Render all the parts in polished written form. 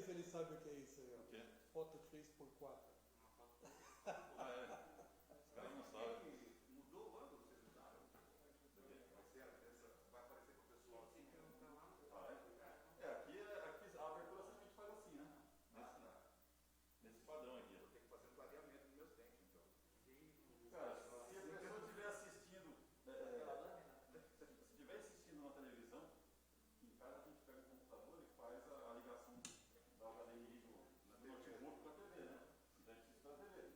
que ele sabe o que é isso aí, ó. O quê? Foto 3x4. Ah, é. Os caras não sabem. Mudou o ângulo, vocês mudaram? Vai aparecer pro pessoal assim? Ah, é? Aqui a abertura a gente faz assim, né? Nesse padrão aqui. Eu tenho que fazer um clareamento nos meus dentes, então. Cara, se a pessoa estiver assistindo, se estiver assistindo na televisão, em casa a gente pega o computador e faz a ligação da HDMI do notebook para a TV, né? Então a gente precisa da TV.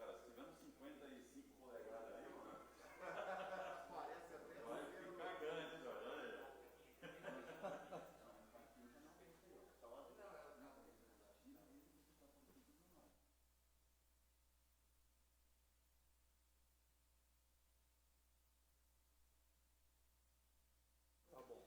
Cara, se tiver uns 55 polegadas aí, mano, Parece até. vai ficar grande, cara. Olha aí. Tá bom.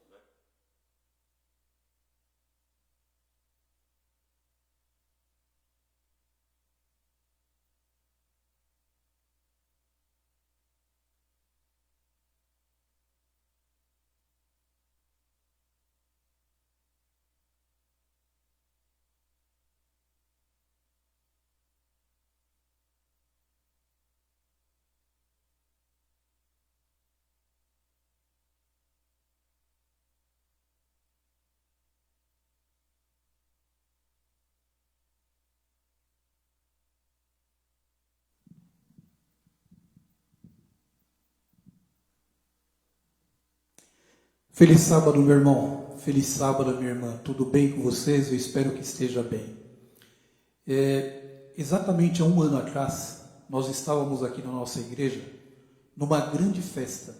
Feliz sábado, meu irmão. Feliz sábado, minha irmã. Tudo bem com vocês? Eu espero que esteja bem. Exatamente há um ano atrás, nós estávamos aqui na nossa igreja, numa grande festa.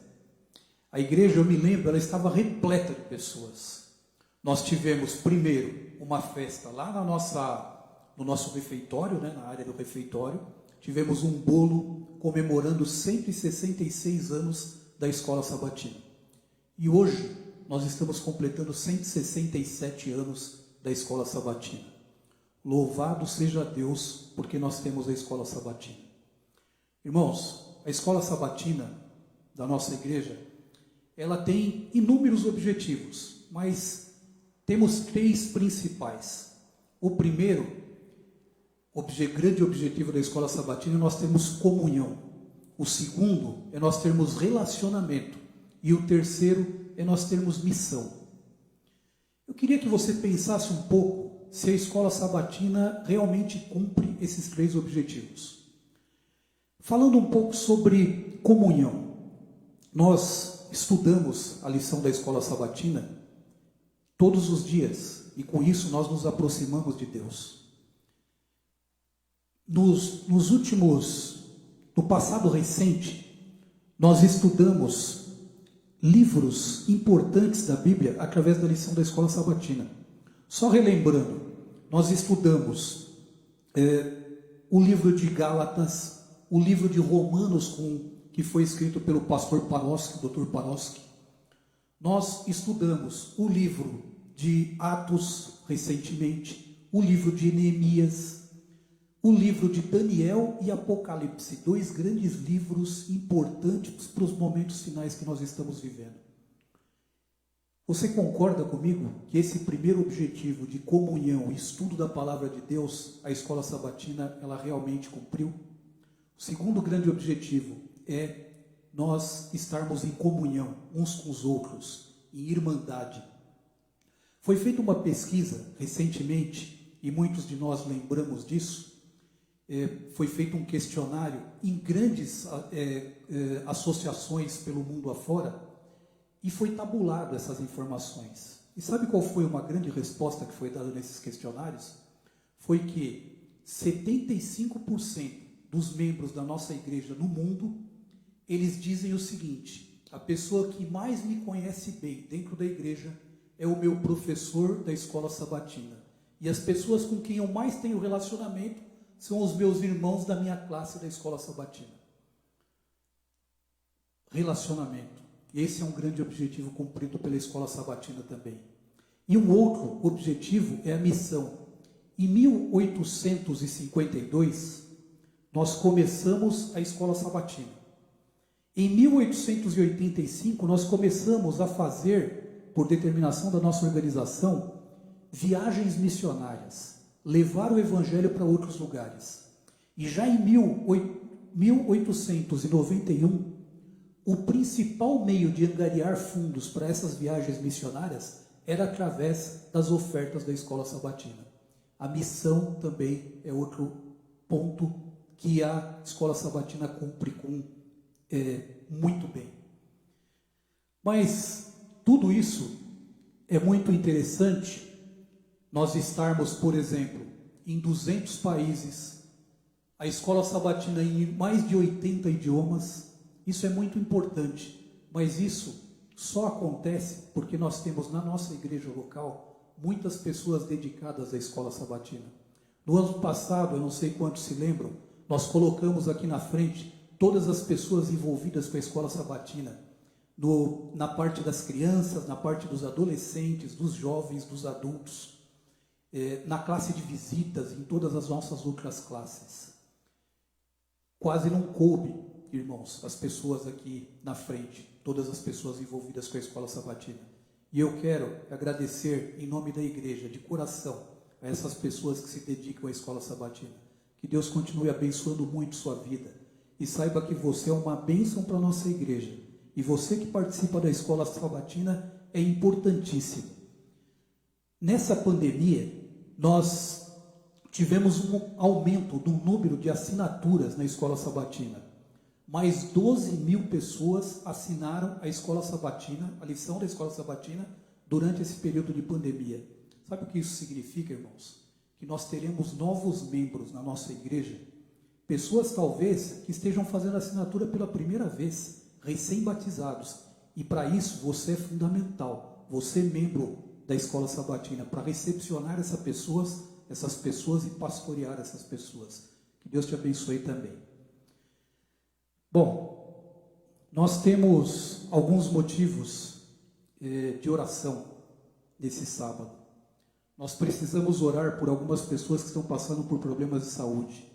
A igreja, eu me lembro, ela estava repleta de pessoas. Nós tivemos, primeiro, uma festa lá no nosso refeitório, né, na área do refeitório. Tivemos um bolo comemorando 166 anos da Escola Sabatina. E hoje nós estamos completando 167 anos da Escola Sabatina. Louvado seja Deus, porque nós temos a Escola Sabatina. Irmãos, a Escola Sabatina da nossa igreja, ela tem inúmeros objetivos, mas temos 3 principais. O primeiro, grande objetivo da Escola Sabatina, nós temos comunhão. O segundo é nós termos relacionamento. E o terceiro é nós termos missão. Eu queria que você pensasse um pouco se a Escola Sabatina realmente cumpre esses 3 objetivos. Falando um pouco sobre comunhão. Nós estudamos a lição da Escola Sabatina todos os dias e com isso nós nos aproximamos de Deus. No passado recente, nós estudamos livros importantes da Bíblia através da lição da Escola Sabatina. Só relembrando, nós estudamos o livro de Gálatas, o livro de Romanos, que foi escrito pelo pastor Paroski, Dr. Paroski. Nós estudamos o livro de Atos recentemente, o livro de Neemias, o livro de Daniel e Apocalipse, 2 grandes livros importantes para os momentos finais que nós estamos vivendo. Você concorda comigo que esse primeiro objetivo de comunhão, estudo da palavra de Deus, a Escola Sabatina, ela realmente cumpriu? O segundo grande objetivo é nós estarmos em comunhão uns com os outros, em irmandade. Foi feita uma pesquisa recentemente, e muitos de nós lembramos disso. Foi feito um questionário em grandes associações pelo mundo afora e foi tabulado essas informações. E sabe qual foi uma grande resposta que foi dada nesses questionários? Foi que 75% dos membros da nossa igreja no mundo, eles dizem o seguinte: a pessoa que mais me conhece bem dentro da igreja é o meu professor da Escola Sabatina. E as pessoas com quem eu mais tenho relacionamento são os meus irmãos da minha classe da Escola Sabatina. Relacionamento. Esse é um grande objetivo cumprido pela Escola Sabatina também. E um outro objetivo é a missão. Em 1852, nós começamos a Escola Sabatina. Em 1885, nós começamos a fazer, por determinação da nossa organização, viagens missionárias, levar o evangelho para outros lugares. E já em 1891, o principal meio de angariar fundos para essas viagens missionárias era através das ofertas da escola sabatina. A missão também é outro ponto que a escola sabatina cumpre com muito bem. Mas tudo isso é muito interessante, nós estarmos, por exemplo, em 200 países, a escola sabatina em mais de 80 idiomas. Isso é muito importante, mas isso só acontece porque nós temos na nossa igreja local muitas pessoas dedicadas à escola sabatina. No ano passado, eu não sei quantos se lembram, nós colocamos aqui na frente todas as pessoas envolvidas com a escola sabatina, na parte das crianças, na parte dos adolescentes, dos jovens, dos adultos, na classe de visitas, em todas as nossas outras classes. Quase não coube, irmãos, as pessoas aqui na frente, todas as pessoas envolvidas com a escola sabatina. E eu quero agradecer em nome da igreja, de coração, a essas pessoas que se dedicam à escola sabatina. Que Deus continue abençoando muito sua vida. E saiba que você é uma bênção para a nossa igreja. E você que participa da escola sabatina é importantíssimo. Nessa pandemia, nós tivemos um aumento do número de assinaturas na escola sabatina. Mais 12 mil pessoas assinaram a escola sabatina, a lição da escola sabatina, durante esse período de pandemia. Sabe o que isso significa, irmãos? Que nós teremos novos membros na nossa igreja, pessoas talvez que estejam fazendo assinatura pela primeira vez, recém-batizados. E para isso você é fundamental, você membro da escola sabatina, para recepcionar essas pessoas e pastorear essas pessoas. Que Deus te abençoe também. Bom, nós temos alguns motivos de oração nesse sábado. Nós precisamos orar por algumas pessoas que estão passando por problemas de saúde.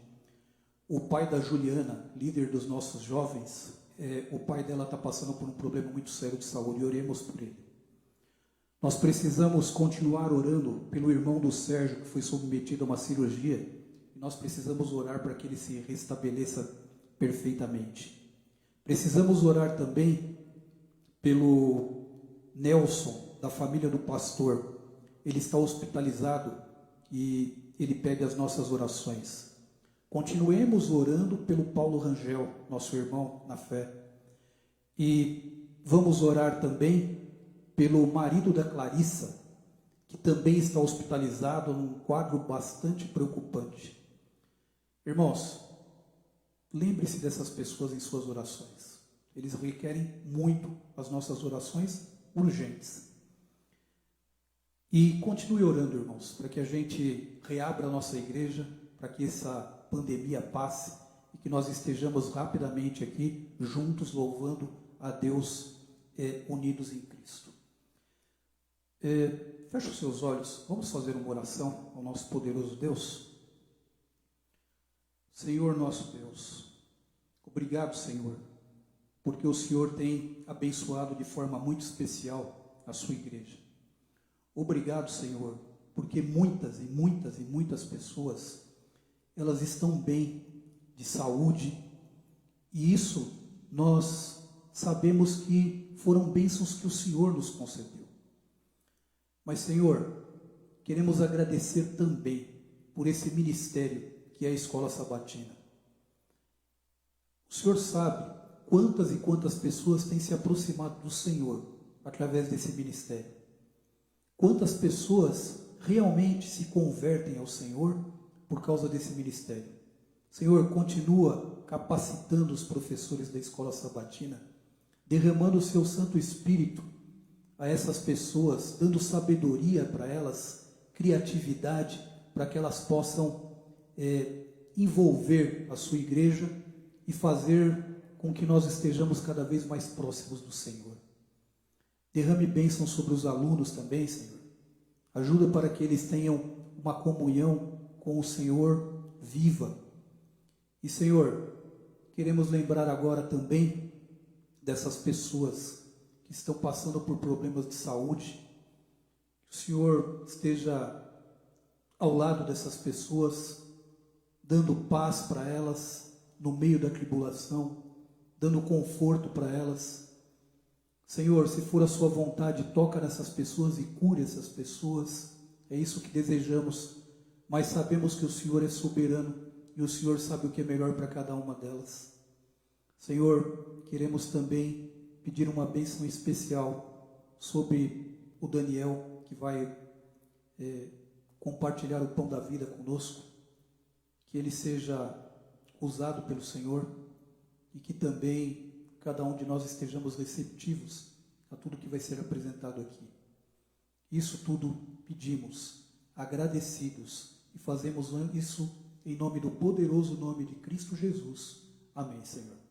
O pai da Juliana, líder dos nossos jovens, o pai dela está passando por um problema muito sério de saúde, e oremos por ele. Nós precisamos continuar orando pelo irmão do Sérgio, que foi submetido a uma cirurgia, e nós precisamos orar para que ele se restabeleça perfeitamente. Precisamos orar também pelo Nelson, da família do pastor. Ele está hospitalizado e ele pede as nossas orações. Continuemos orando pelo Paulo Rangel, nosso irmão na fé. E vamos orar também pelo marido da Clarissa, que também está hospitalizado num quadro bastante preocupante. Irmãos, lembre-se dessas pessoas em suas orações. Eles requerem muito as nossas orações urgentes. E continue orando, irmãos, para que a gente reabra a nossa igreja, para que essa pandemia passe e que nós estejamos rapidamente aqui juntos louvando a Deus, unidos em Cristo. Feche os seus olhos, vamos fazer uma oração ao nosso poderoso Deus. Senhor nosso Deus, obrigado, Senhor, porque o Senhor tem abençoado de forma muito especial a sua igreja. Obrigado, Senhor, porque muitas pessoas, elas estão bem de saúde, e isso nós sabemos que foram bênçãos que o Senhor nos concedeu. Mas, Senhor, queremos agradecer também por esse ministério que é a Escola Sabatina. O Senhor sabe quantas e quantas pessoas têm se aproximado do Senhor através desse ministério. Quantas pessoas realmente se convertem ao Senhor por causa desse ministério. Senhor, continua capacitando os professores da Escola Sabatina, derramando o seu Santo Espírito a essas pessoas, dando sabedoria para elas, criatividade, para que elas possam envolver a sua igreja e fazer com que nós estejamos cada vez mais próximos do Senhor. Derrame bênção sobre os alunos também, Senhor. Ajuda para que eles tenham uma comunhão com o Senhor viva. E, Senhor, queremos lembrar agora também dessas pessoas que estão passando por problemas de saúde. Que o Senhor esteja ao lado dessas pessoas, dando paz para elas no meio da tribulação, dando conforto para elas. Senhor, se for a sua vontade, toca nessas pessoas e cure essas pessoas. É isso que desejamos, mas sabemos que o Senhor é soberano e o Senhor sabe o que é melhor para cada uma delas. Senhor, queremos também pedir uma bênção especial sobre o Daniel, que vai compartilhar o pão da vida conosco, que ele seja usado pelo Senhor e que também cada um de nós estejamos receptivos a tudo que vai ser apresentado aqui. Isso tudo pedimos, agradecidos, e fazemos isso em nome do poderoso nome de Cristo Jesus. Amém, Senhor.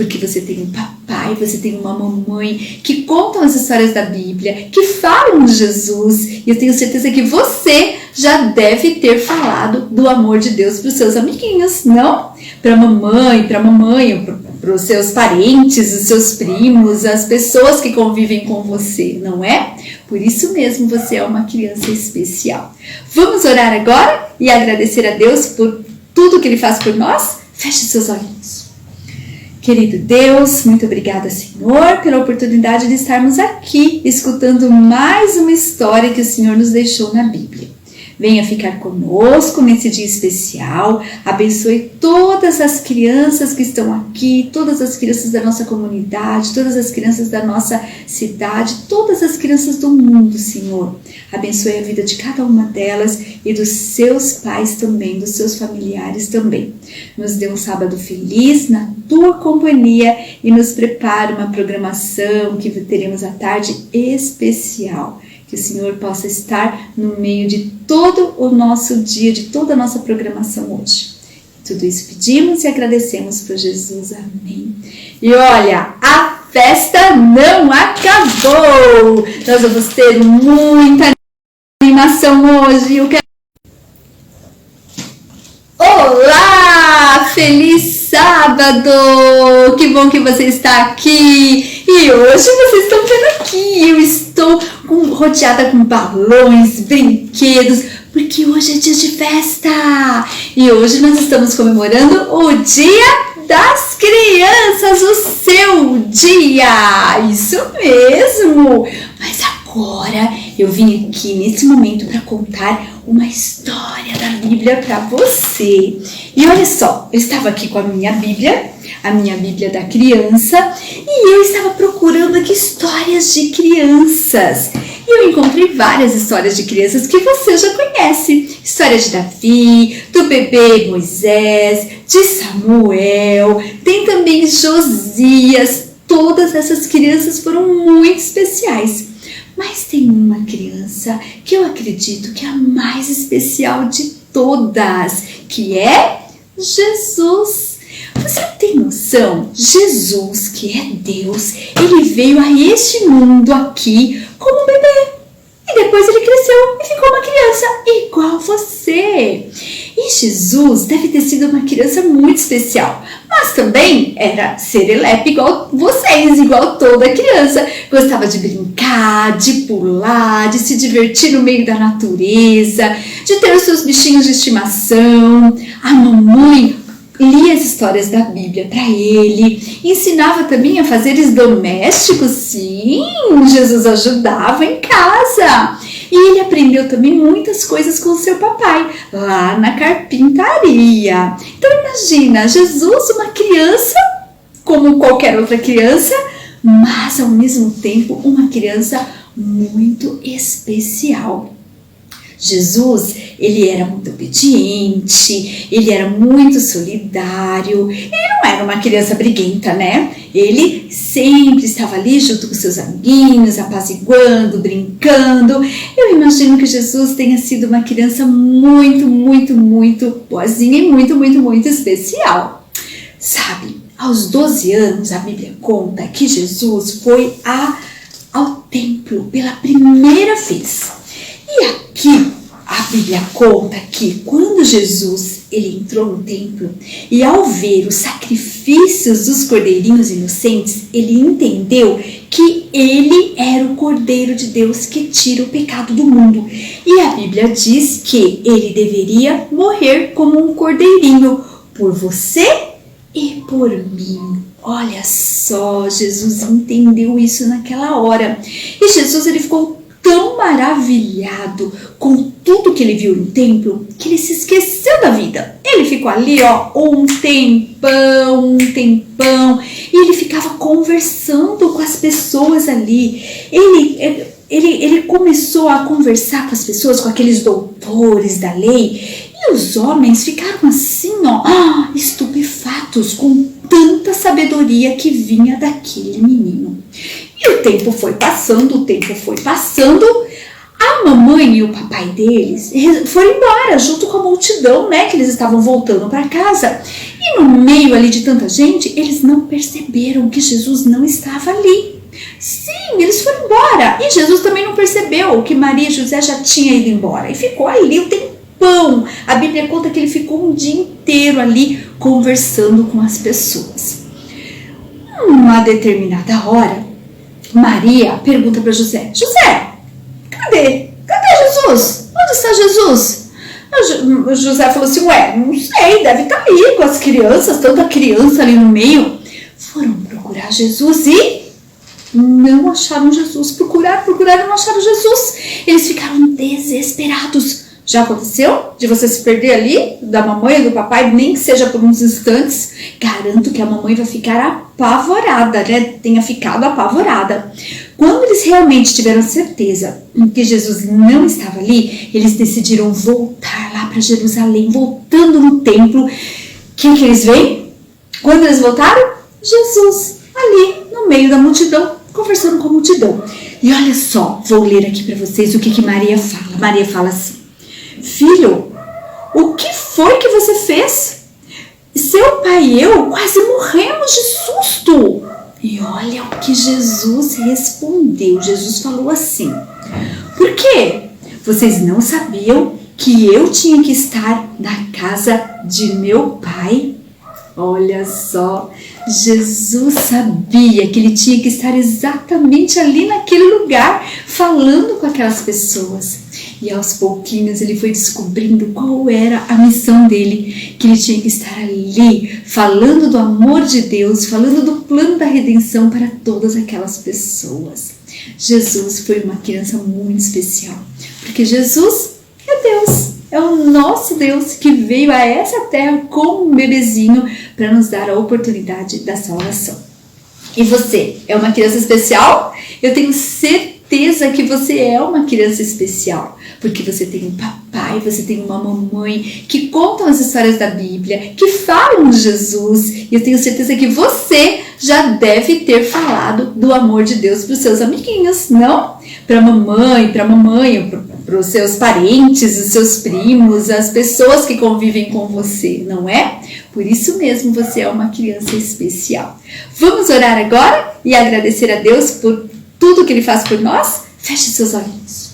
porque você tem um papai, você tem uma mamãe que contam as histórias da Bíblia, que falam de Jesus. E eu tenho certeza que você já deve ter falado do amor de Deus para os seus amiguinhos, não? Para a mamãe, para os seus parentes, os seus primos, as pessoas que convivem com você, não é? Por isso mesmo você é uma criança especial. Vamos orar agora e agradecer a Deus por tudo que Ele faz por nós? Feche seus olhinhos. Querido Deus, muito obrigada, Senhor, pela oportunidade de estarmos aqui escutando mais uma história que o Senhor nos deixou na Bíblia. Venha ficar conosco nesse dia especial, abençoe todas as crianças que estão aqui, todas as crianças da nossa comunidade, todas as crianças da nossa cidade, todas as crianças do mundo, Senhor. Abençoe a vida de cada uma delas e dos seus pais também, dos seus familiares também. Nos dê um sábado feliz na tua companhia e nos prepare uma programação que teremos à tarde especial. Que o Senhor possa estar no meio de todo o nosso dia, de toda a nossa programação hoje. Tudo isso pedimos e agradecemos por Jesus. Amém. E olha, a festa não acabou! Nós vamos ter muita animação hoje. Eu quero... Olá! Feliz sábado! Que bom que você está aqui! E hoje vocês estão vendo aqui, eu estou rodeada com balões, brinquedos, porque hoje é dia de festa! E hoje nós estamos comemorando o Dia das Crianças, o seu dia! Isso mesmo! Mas agora eu vim aqui nesse momento para contar uma história da Bíblia para você. E olha só, eu estava aqui com a minha Bíblia da criança, e eu estava procurando aqui histórias de crianças. E eu encontrei várias histórias de crianças que você já conhece. História de Davi, do bebê Moisés, de Samuel, tem também Josias. Todas essas crianças foram muito especiais. Mas tem uma criança que eu acredito que é a mais especial de todas, que é Jesus. Você tem noção? Jesus, que é Deus, ele veio a este mundo aqui como um bebê. E depois ele cresceu e ficou uma criança igual você. E Jesus deve ter sido uma criança muito especial, mas também era serelepe igual vocês, igual toda criança. Gostava de brincar, de pular, de se divertir no meio da natureza, de ter os seus bichinhos de estimação. A mamãe lia as histórias da Bíblia para ele, ensinava também a fazeres domésticos. Sim, Jesus ajudava em casa. E ele aprendeu também muitas coisas com seu papai, lá na carpintaria. Então imagina, Jesus, uma criança, como qualquer outra criança, mas ao mesmo tempo uma criança muito especial. Jesus, ele era muito obediente, ele era muito solidário, ele não era uma criança briguenta, né? Ele sempre estava ali junto com seus amiguinhos, apaziguando, brincando. Eu imagino que Jesus tenha sido uma criança muito, muito, muito boazinha e muito, muito, muito especial. Sabe, aos 12 anos a Bíblia conta que Jesus foi ao templo pela primeira vez. E aqui a Bíblia conta que quando Jesus ele entrou no templo e ao ver os sacrifícios dos cordeirinhos inocentes, ele entendeu que ele era o Cordeiro de Deus que tira o pecado do mundo. E a Bíblia diz que ele deveria morrer como um cordeirinho por você e por mim. Olha só, Jesus entendeu isso naquela hora. E Jesus ele ficou tão maravilhado com tudo que ele viu no templo que ele se esqueceu da vida. Ele ficou ali, um tempão, e ele ficava conversando com as pessoas ali. Ele começou a conversar com as pessoas, com aqueles doutores da lei, e os homens ficaram assim, estupefatos com tanta sabedoria que vinha daquele menino. E o tempo foi passando, A mamãe e o papai deles foram embora junto com a multidão, né? Que eles estavam voltando para casa. E no meio ali de tanta gente, eles não perceberam que Jesus não estava ali. Sim, eles foram embora. E Jesus também não percebeu que Maria e José já tinham ido embora. E ficou ali um tempão. A Bíblia conta que ele ficou um dia inteiro ali conversando com as pessoas. Uma determinada hora, Maria pergunta para José: José, cadê Jesus? Onde está Jesus? O José falou assim: ué, não sei, deve estar ali com as crianças, tanta criança ali no meio. Foram procurar Jesus e não acharam Jesus. Procuraram, não acharam Jesus. Eles ficaram desesperados. Já aconteceu de você se perder ali, da mamãe e do papai, nem que seja por uns instantes? Garanto que a mamãe vai ficar apavorada, né? Tenha ficado apavorada. Quando eles realmente tiveram certeza que Jesus não estava ali, eles decidiram voltar lá para Jerusalém, voltando no templo. Quem que eles veem? Quando eles voltaram? Jesus, ali no meio da multidão, conversando com a multidão. E olha só, vou ler aqui para vocês o que Maria fala. Maria fala assim: filho, o que foi que você fez? Seu pai e eu quase morremos de susto. E olha o que Jesus respondeu. Jesus falou assim: por quê? Vocês não sabiam que eu tinha que estar na casa de meu pai? Olha só, Jesus sabia que ele tinha que estar exatamente ali naquele lugar, falando com aquelas pessoas. E aos pouquinhos ele foi descobrindo qual era a missão dele, que ele tinha que estar ali, falando do amor de Deus, falando do plano da redenção para todas aquelas pessoas. Jesus foi uma criança muito especial, porque Jesus é Deus. É o nosso Deus que veio a essa terra como um bebezinho para nos dar a oportunidade da salvação. E você é uma criança especial? Eu tenho certeza que você é uma criança especial, porque você tem um papai, você tem uma mamãe que contam as histórias da Bíblia, que falam de Jesus. E eu tenho certeza que você já deve ter falado do amor de Deus para os seus amiguinhos, não? Para a mamãe, para os seus parentes, os seus primos, as pessoas que convivem com você, não é? Por isso mesmo você é uma criança especial. Vamos orar agora e agradecer a Deus por tudo que Ele faz por nós? Feche seus olhinhos.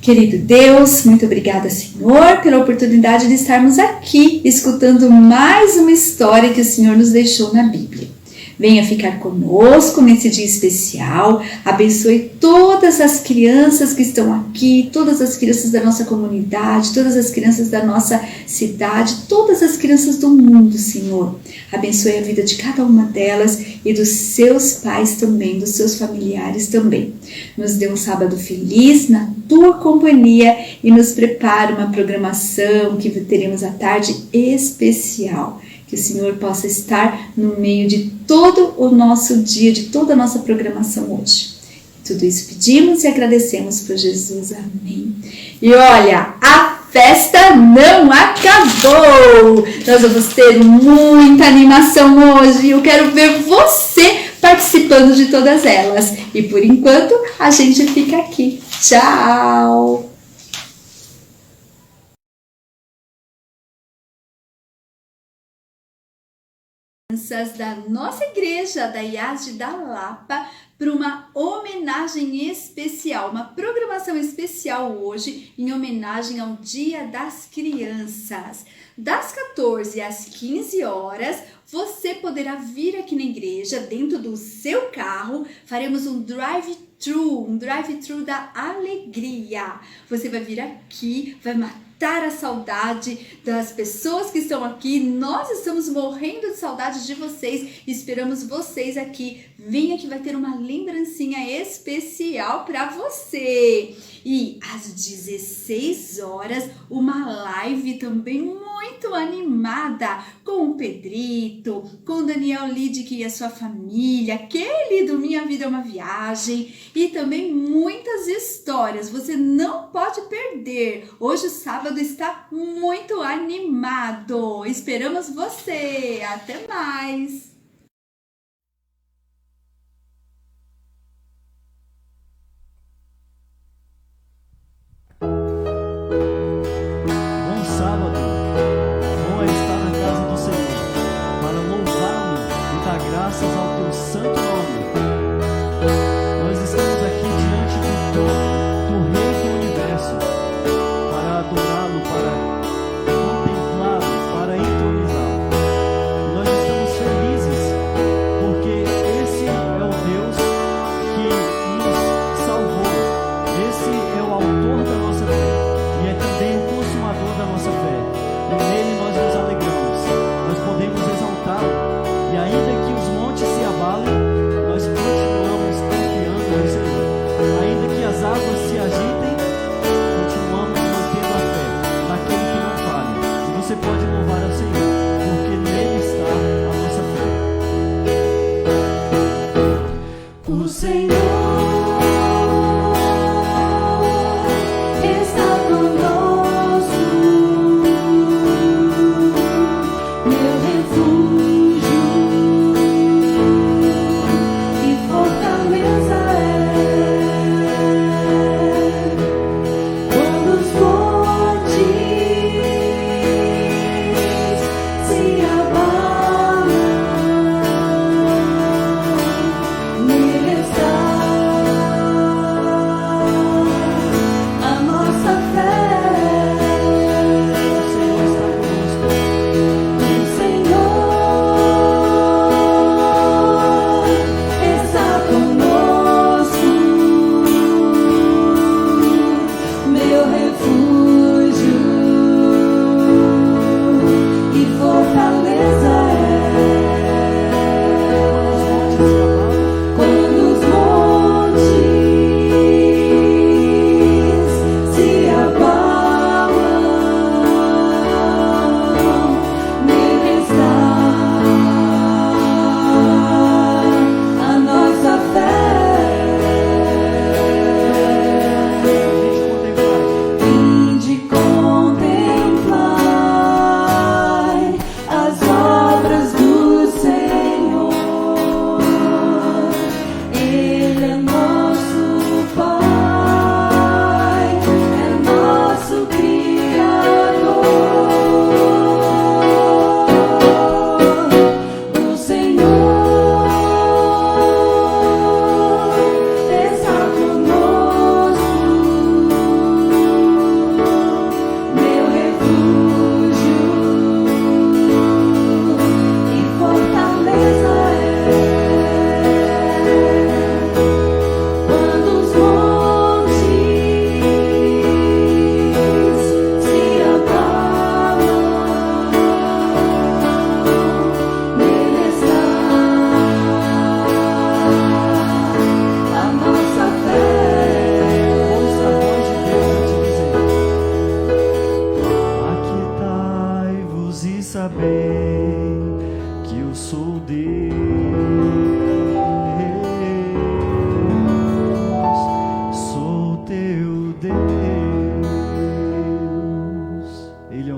Querido Deus, muito obrigada, Senhor, pela oportunidade de estarmos aqui escutando mais uma história que o Senhor nos deixou na Bíblia. Venha ficar conosco nesse dia especial, abençoe todas as crianças que estão aqui, todas as crianças da nossa comunidade, todas as crianças da nossa cidade, todas as crianças do mundo, Senhor. Abençoe a vida de cada uma delas e dos seus pais também, dos seus familiares também. Nos dê um sábado feliz na tua companhia e nos prepare uma programação que teremos à tarde especial. Que o Senhor possa estar no meio de todo o nosso dia, de toda a nossa programação hoje. Tudo isso pedimos e agradecemos por Jesus. Amém. E olha, a festa não acabou! Nós vamos ter muita animação hoje. Eu quero ver você participando de todas elas. E por enquanto, a gente fica aqui. Tchau! Da nossa igreja, da IASD da Lapa, para uma homenagem especial, uma programação especial hoje em homenagem ao Dia das Crianças. Das 14 às 15 horas, você poderá vir aqui na igreja, dentro do seu carro, faremos um drive-thru da alegria. Você vai vir aqui, vai matar a saudade das pessoas que estão aqui. Nós estamos morrendo de saudade de vocês. Esperamos vocês aqui. Venha que vai ter uma lembrancinha especial para você. E às 16 horas, uma live também muito animada com o Pedrito, com o Daniel Lidick e a sua família, aquele do Minha Vida é uma Viagem e também muitas histórias. Você não pode perder. Hoje o sábado está muito animado. Esperamos você. Até mais!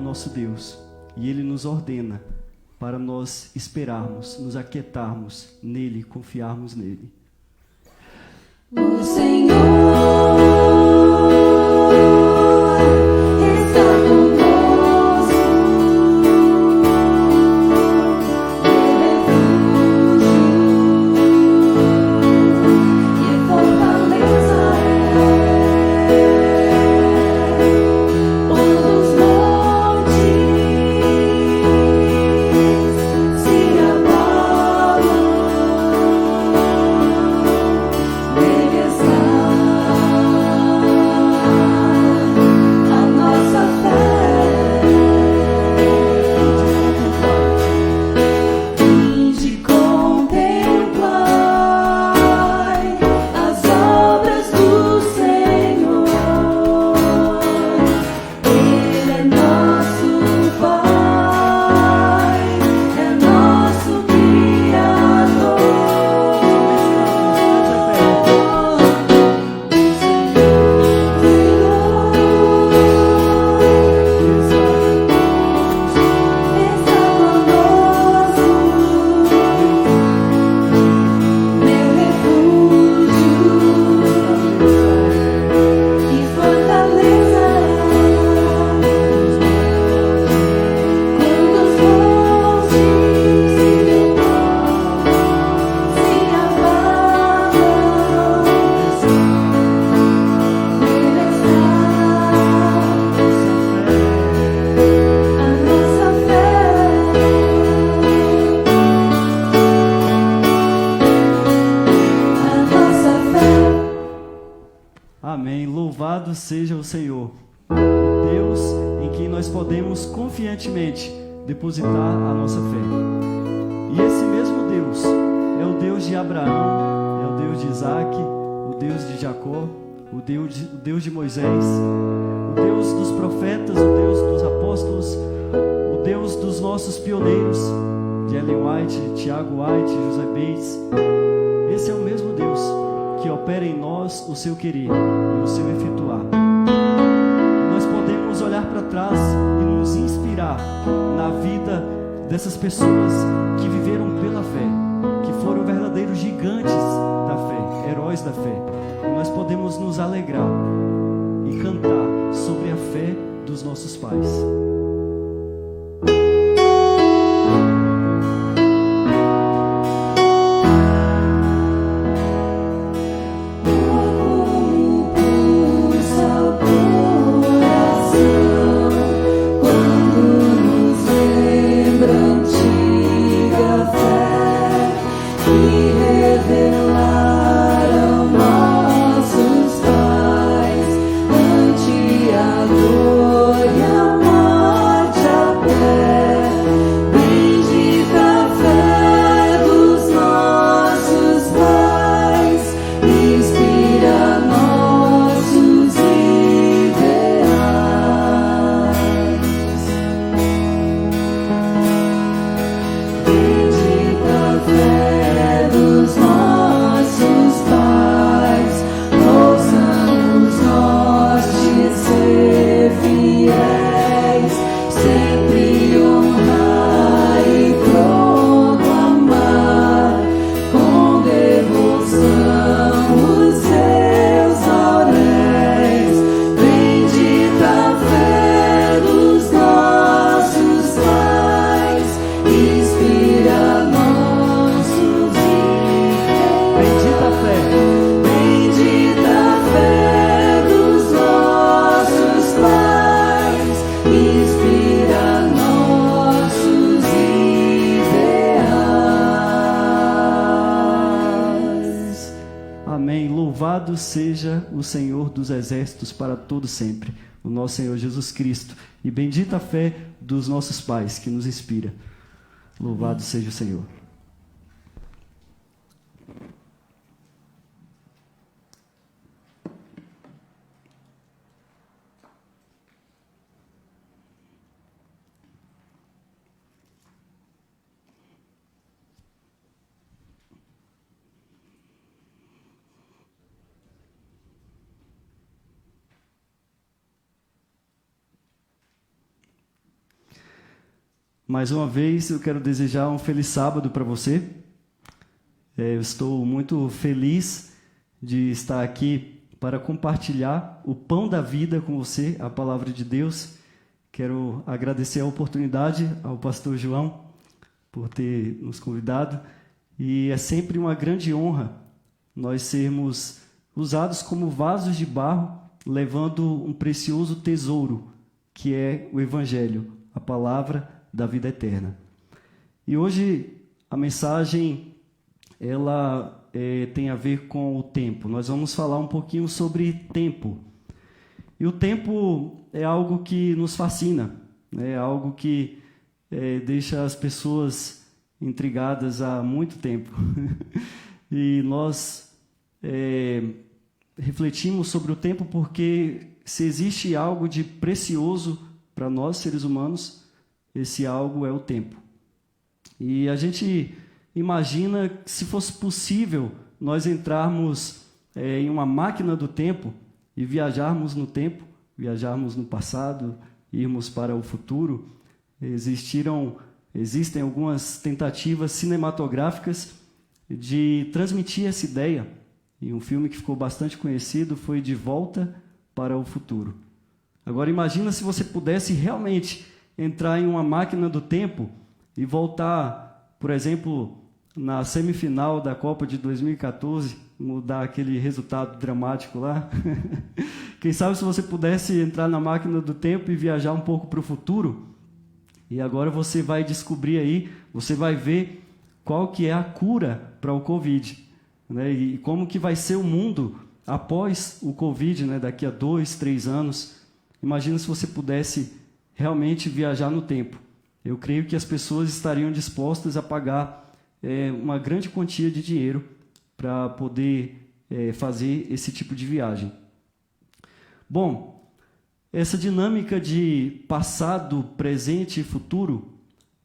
nosso Deus, e Ele nos ordena para nós esperarmos, nos aquietarmos nele, confiarmos nele. O Senhor está conosco, refúgio e fortaleza os montes se abalam, nele está a nossa fé. Vinde contemplar as obras do Senhor. Ele é nosso Pai, é nosso Criador. Está conosco, meu refúgio e fortaleza. Quando os montes se abalam, nele está a nossa fé. A nossa fé. Amém. Louvado seja o Senhor, o Deus em quem nós podemos confiantemente depositar a nossa fé. E esse mesmo Deus é o Deus de Abraão, é o Deus de Isaac, o Deus de Jacó, o Deus de Moisés, o Deus dos profetas, o Deus dos apóstolos, o Deus dos nossos pioneiros, de Ellen White, Tiago White, José Bates. Esse é o mesmo Deus que opera em nós o seu querer e o seu efetuar. E nós podemos olhar para trás e nos inspirar na vida dessas pessoas que viveram pela fé, que foram verdadeiros gigantes da fé, heróis da fé. E nós podemos nos alegrar e cantar sobre a fé dos nossos pais. Como pulsa o coração quando nos lembra a antiga fé que revelaram nossos pais ante a dor e a morte até. Bendita a fé dos nossos pais, inspira nossos ideais. Bendita a fé dos nossos pais, ouçamos nós te ser fiéis, sempre honrar e proclamar com devoção os seus lauréis. Bendita a fé dos nossos pais, inspira nossos ideais. Bendita a fé. Bendita a fé dos nossos pais, inspira nossos ideais. Amém. Louvado seja o Senhor dos exércitos para todo sempre, o nosso Senhor Jesus Cristo. E bendita a fé dos nossos pais que nos inspira. Louvado seja o Senhor. Mais uma vez, eu quero desejar um feliz sábado para você. Eu estou muito feliz de estar aqui para compartilhar o pão da vida com você, a palavra de Deus. Quero agradecer a oportunidade ao pastor João por ter nos convidado. E é sempre uma grande honra nós sermos usados como vasos de barro, levando um precioso tesouro, que é o Evangelho, a palavra da vida eterna. E hoje a mensagem ela tem a ver com o tempo. Nós vamos falar um pouquinho sobre tempo. E o tempo é algo que nos fascina, né? É algo que deixa as pessoas intrigadas há muito tempo. E nós refletimos sobre o tempo porque se existe algo de precioso para nós, seres humanos, esse algo é o tempo. E a gente imagina que se fosse possível nós entrarmos em uma máquina do tempo e viajarmos no tempo, viajarmos no passado, irmos para o futuro. Existem algumas tentativas cinematográficas de transmitir essa ideia. E um filme que ficou bastante conhecido foi De Volta para o Futuro. Agora imagina se você pudesse realmente entrar em uma máquina do tempo e voltar, por exemplo, na semifinal da Copa de 2014, mudar aquele resultado dramático lá. Quem sabe se você pudesse entrar na máquina do tempo e viajar um pouco para o futuro. E agora você vai descobrir aí, você vai ver qual que é a cura para o Covid, né? E como que vai ser o mundo após o Covid, né? Daqui a 2, 3 anos. Imagina se você pudesse realmente viajar no tempo. Eu creio que as pessoas estariam dispostas a pagar uma grande quantia de dinheiro para poder fazer esse tipo de viagem. Bom, essa dinâmica de passado, presente e futuro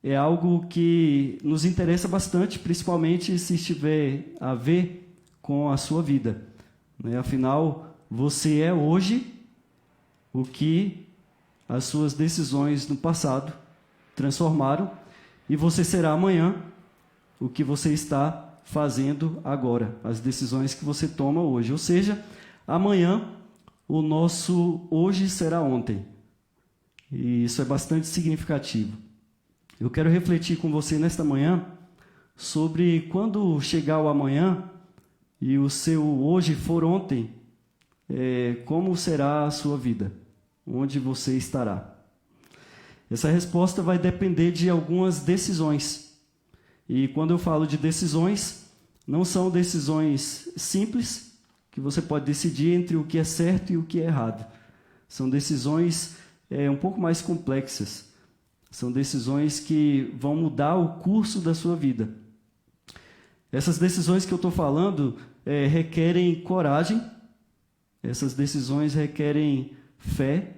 é algo que nos interessa bastante, principalmente se estiver a ver com a sua vida, né? Afinal, você é hoje o que as suas decisões no passado transformaram, e você será amanhã o que você está fazendo agora, as decisões que você toma hoje. Ou seja, amanhã o nosso hoje será ontem. E isso é bastante significativo. Eu quero refletir com você nesta manhã sobre quando chegar o amanhã e o seu hoje for ontem, como será a sua vida? Onde você estará? Essa resposta vai depender de algumas decisões. E quando eu falo de decisões, não são decisões simples, que você pode decidir entre o que é certo e o que é errado. São decisões um pouco mais complexas. São decisões que vão mudar o curso da sua vida. Essas decisões que eu estou falando requerem coragem, essas decisões requerem fé,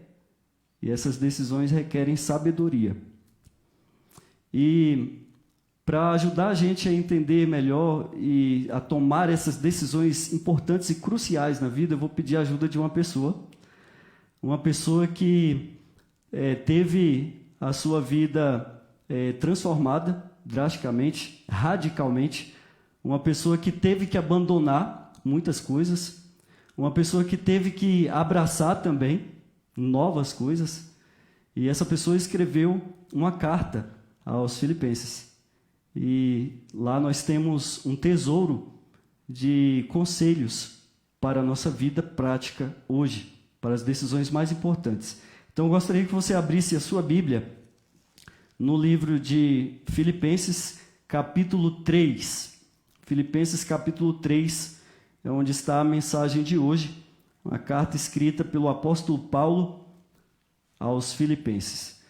e essas decisões requerem sabedoria. E para ajudar a gente a entender melhor e a tomar essas decisões importantes e cruciais na vida, eu vou pedir a ajuda de uma pessoa que teve a sua vida transformada drasticamente, radicalmente, uma pessoa que teve que abandonar muitas coisas, uma pessoa que teve que abraçar também novas coisas, e essa pessoa escreveu uma carta aos Filipenses. E lá nós temos um tesouro de conselhos para a nossa vida prática hoje, para as decisões mais importantes. Então eu gostaria que você abrisse a sua Bíblia no livro de Filipenses, capítulo 3. Filipenses, capítulo 3, é onde está a mensagem de hoje, uma carta escrita pelo apóstolo Paulo aos Filipenses.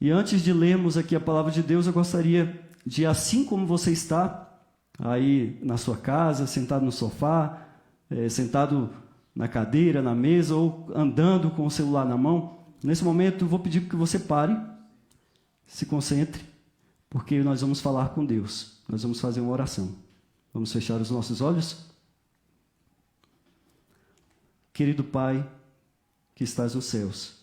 E antes de lermos aqui a palavra de Deus, eu gostaria de, assim como você está aí na sua casa, sentado no sofá, sentado na cadeira, na mesa, ou andando com o celular na mão, nesse momento eu vou pedir que você pare, se concentre, porque nós vamos falar com Deus, nós vamos fazer uma oração. Vamos fechar os nossos olhos? Querido Pai, que estás nos céus,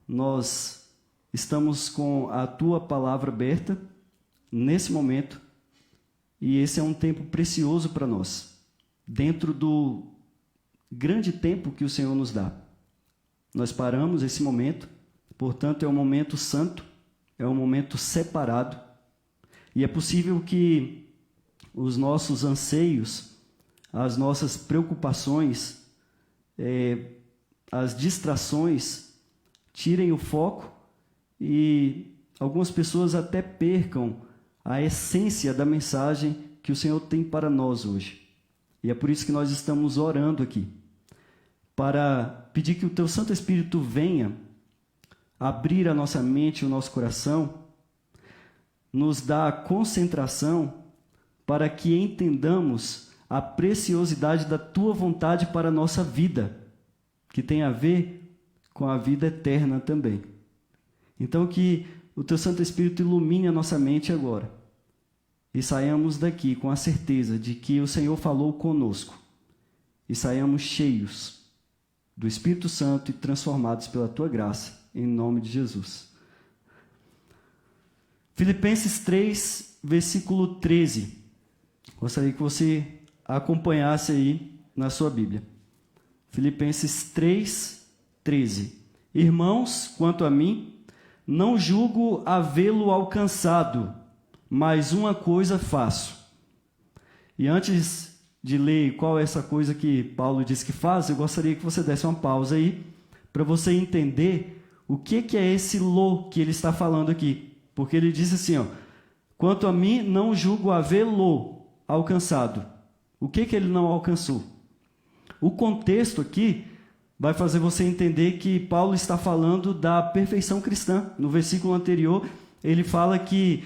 nós estamos com a Tua palavra aberta nesse momento, e esse é um tempo precioso para nós, dentro do grande tempo que o Senhor nos dá. Nós paramos esse momento, portanto é um momento santo, é um momento separado, e é possível que os nossos anseios, as nossas preocupações, as distrações tirem o foco e algumas pessoas até percam a essência da mensagem que o Senhor tem para nós hoje. E é por isso que nós estamos orando aqui, para pedir que o Teu Santo Espírito venha abrir a nossa mente e o nosso coração, nos dar concentração para que entendamos a preciosidade da Tua vontade para a nossa vida, que tem a ver com a vida eterna também. Então que o Teu Santo Espírito ilumine a nossa mente agora e saiamos daqui com a certeza de que o Senhor falou conosco e saiamos cheios do Espírito Santo e transformados pela Tua graça, em nome de Jesus. Filipenses 3, versículo 13. Gostaria que você acompanhasse aí na sua Bíblia. Filipenses 3, 13. Irmãos, quanto a mim, não julgo havê-lo alcançado, mas uma coisa faço. E antes de ler qual é essa coisa que Paulo diz que faz, eu gostaria que você desse uma pausa aí, para você entender o que é esse lo que ele está falando aqui. Porque ele diz assim, quanto a mim, não julgo havê-lo alcançado. O que ele não alcançou? O contexto aqui vai fazer você entender que Paulo está falando da perfeição cristã. No versículo anterior, ele fala que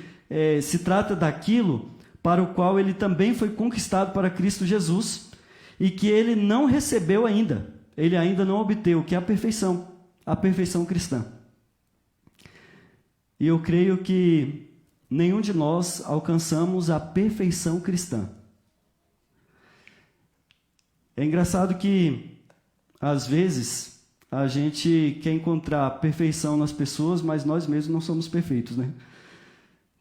se trata daquilo para o qual ele também foi conquistado para Cristo Jesus e que ele não recebeu ainda. Ele ainda não obteve, que é a perfeição cristã. E eu creio que nenhum de nós alcançamos a perfeição cristã. É engraçado que, às vezes, a gente quer encontrar perfeição nas pessoas, mas nós mesmos não somos perfeitos, né?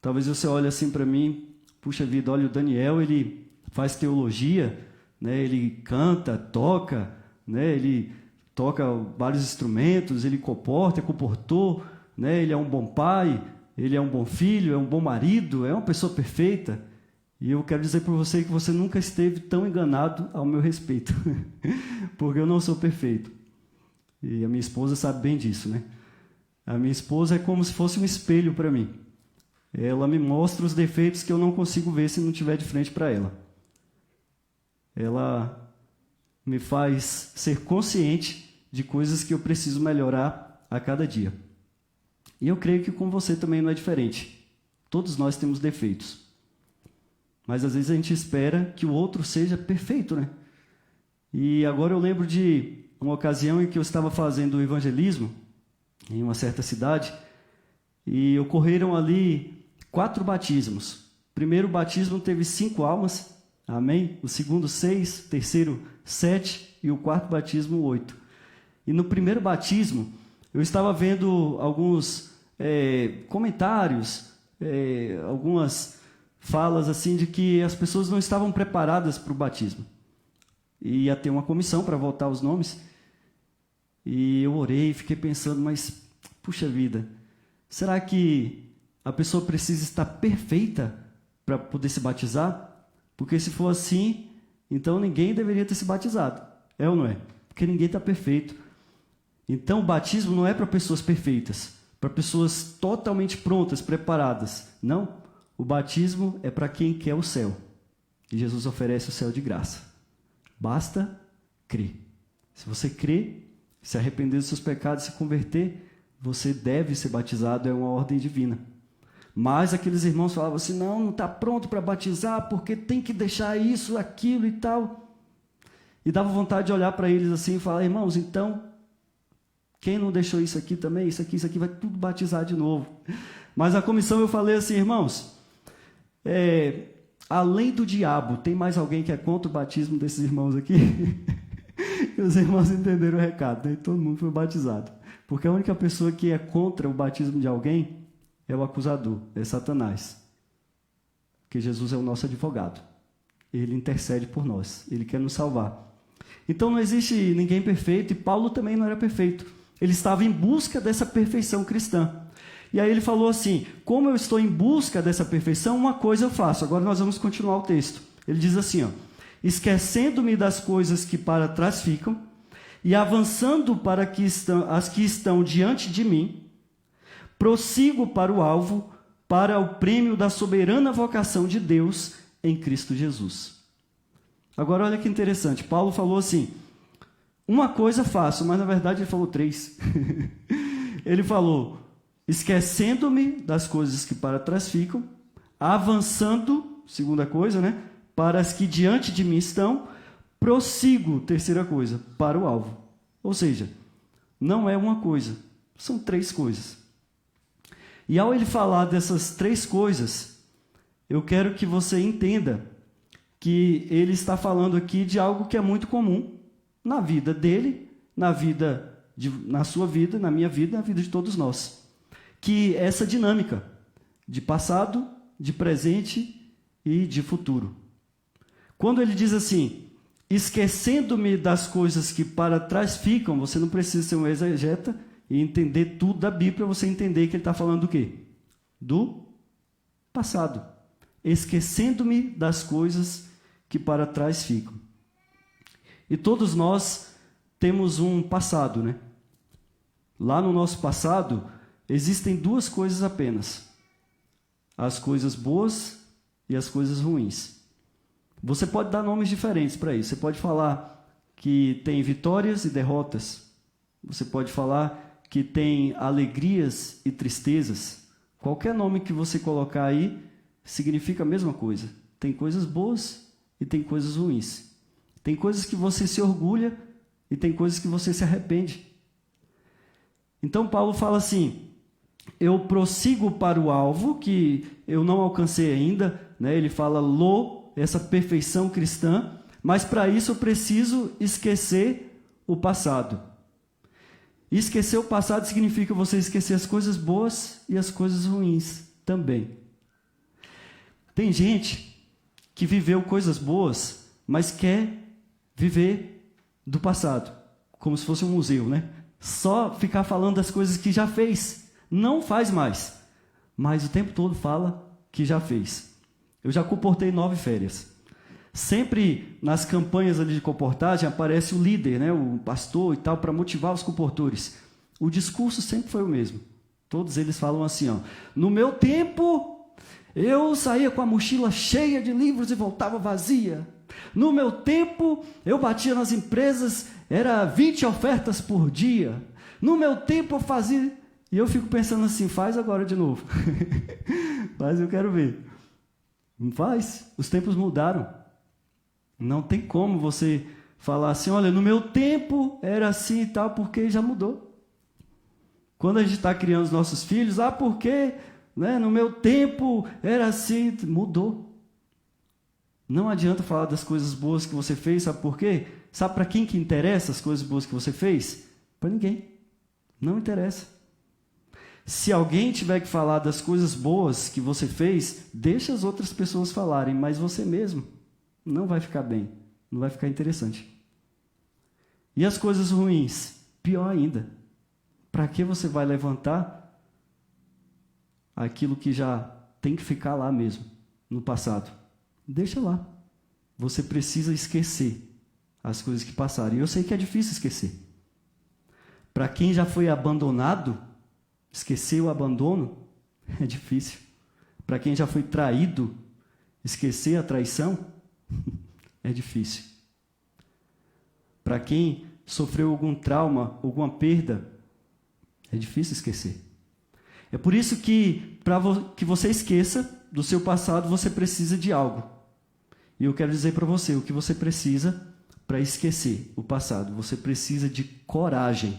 Talvez você olhe assim para mim, puxa vida, olha o Daniel, ele faz teologia, né? Ele canta, toca, né? Ele toca vários instrumentos, ele comportou, né? Ele é um bom pai, ele é um bom filho, é um bom marido, é uma pessoa perfeita. E eu quero dizer para você que você nunca esteve tão enganado ao meu respeito, porque eu não sou perfeito. E a minha esposa sabe bem disso, né? A minha esposa é como se fosse um espelho para mim. Ela me mostra os defeitos que eu não consigo ver se não estiver de frente para ela. Ela me faz ser consciente de coisas que eu preciso melhorar a cada dia. E eu creio que com você também não é diferente. Todos nós temos defeitos. Mas às vezes a gente espera que o outro seja perfeito, né? E agora eu lembro de uma ocasião em que eu estava fazendo evangelismo em uma certa cidade e ocorreram ali 4 batismos. O primeiro batismo teve 5 almas, amém? O segundo 6, o terceiro 7 e o quarto batismo 8. E no primeiro batismo eu estava vendo alguns comentários, algumas falas assim de que as pessoas não estavam preparadas para o batismo. E ia ter uma comissão para votar os nomes. E eu orei e fiquei pensando, mas, puxa vida, será que a pessoa precisa estar perfeita para poder se batizar? Porque se for assim, então ninguém deveria ter se batizado. É ou não é? Porque ninguém está perfeito. Então o batismo não é para pessoas perfeitas, para pessoas totalmente prontas, preparadas. Não. O batismo é para quem quer o céu. E Jesus oferece o céu de graça. Basta crer. Se você crer, se arrepender dos seus pecados e se converter, você deve ser batizado, é uma ordem divina. Mas aqueles irmãos falavam assim, não está pronto para batizar, porque tem que deixar isso, aquilo e tal. E dava vontade de olhar para eles assim e falar, irmãos, então, quem não deixou isso aqui também, isso aqui vai tudo batizar de novo. Mas a comissão eu falei assim, irmãos, além do diabo, tem mais alguém que é contra o batismo desses irmãos aqui? Os irmãos entenderam o recado, né? Todo mundo foi batizado. Porque a única pessoa que é contra o batismo de alguém é o acusador, é Satanás. Porque Jesus é o nosso advogado. Ele intercede por nós, ele quer nos salvar. Então não existe ninguém perfeito, e Paulo também não era perfeito. Ele estava em busca dessa perfeição cristã. E aí ele falou assim: como eu estou em busca dessa perfeição, uma coisa eu faço. Agora nós vamos continuar o texto. Ele diz assim, ó: esquecendo-me das coisas que para trás ficam, e avançando para as que estão diante de mim, prossigo para o alvo, para o prêmio da soberana vocação de Deus em Cristo Jesus. Agora olha que interessante, Paulo falou assim: uma coisa faço, mas na verdade ele falou 3. Ele falou: esquecendo-me das coisas que para trás ficam, avançando, segunda coisa, né, para as que diante de mim estão, prossigo, terceira coisa, para o alvo. Ou seja, não é uma coisa, são 3 coisas. E ao ele falar dessas 3 coisas, eu quero que você entenda que ele está falando aqui de algo que é muito comum na vida dele, na sua vida, na minha vida, na vida de todos nós. Que é essa dinâmica de passado, de presente e de futuro. Quando ele diz assim: esquecendo-me das coisas que para trás ficam, você não precisa ser um exegeta e entender tudo da Bíblia para você entender que ele está falando do quê? Do passado. Esquecendo-me das coisas que para trás ficam. E todos nós temos um passado, né? Lá no nosso passado existem 2 coisas apenas: as coisas boas e as coisas ruins. Você pode dar nomes diferentes para isso. Você pode falar que tem vitórias e derrotas. Você pode falar que tem alegrias e tristezas. Qualquer nome que você colocar aí significa a mesma coisa. Tem coisas boas e tem coisas ruins. Tem coisas que você se orgulha e tem coisas que você se arrepende. Então Paulo fala assim: eu prossigo para o alvo que eu não alcancei ainda, né? Ele fala essa perfeição cristã, mas para isso eu preciso esquecer o passado. E esquecer o passado significa você esquecer as coisas boas e as coisas ruins também. Tem gente que viveu coisas boas, mas quer viver do passado, como se fosse um museu, né? Só ficar falando das coisas que já fez. Não faz mais, mas o tempo todo fala que já fez. Eu já comportei 9 férias. Sempre nas campanhas ali de comportagem aparece o líder, né, o pastor e tal, para motivar os comportores. O discurso sempre foi o mesmo. Todos eles falam assim, ó: no meu tempo, eu saía com a mochila cheia de livros e voltava vazia. No meu tempo, eu batia nas empresas, era 20 ofertas por dia. No meu tempo, eu fazia... E eu fico pensando assim: faz agora de novo. Mas eu quero ver. Não faz. Os tempos mudaram. Não tem como você falar assim: olha, no meu tempo era assim e tal, porque já mudou. Quando a gente está criando os nossos filhos, porque, né, no meu tempo era assim, mudou. Não adianta falar das coisas boas que você fez, sabe por quê? Sabe para quem que interessa as coisas boas que você fez? Para ninguém. Não interessa. Se alguém tiver que falar das coisas boas que você fez, deixa as outras pessoas falarem, mas você mesmo não vai ficar bem, não vai ficar interessante. E as coisas ruins? Pior ainda. Para que você vai levantar aquilo que já tem que ficar lá mesmo, no passado? Deixa lá. Você precisa esquecer as coisas que passaram. E eu sei que é difícil esquecer. Para quem já foi abandonado, esquecer o abandono é difícil. Para quem já foi traído, esquecer a traição é difícil. Para quem sofreu algum trauma, alguma perda, é difícil esquecer. É por isso que, para que você esqueça do seu passado, você precisa de algo. E eu quero dizer para você o que você precisa para esquecer o passado. Você precisa de coragem.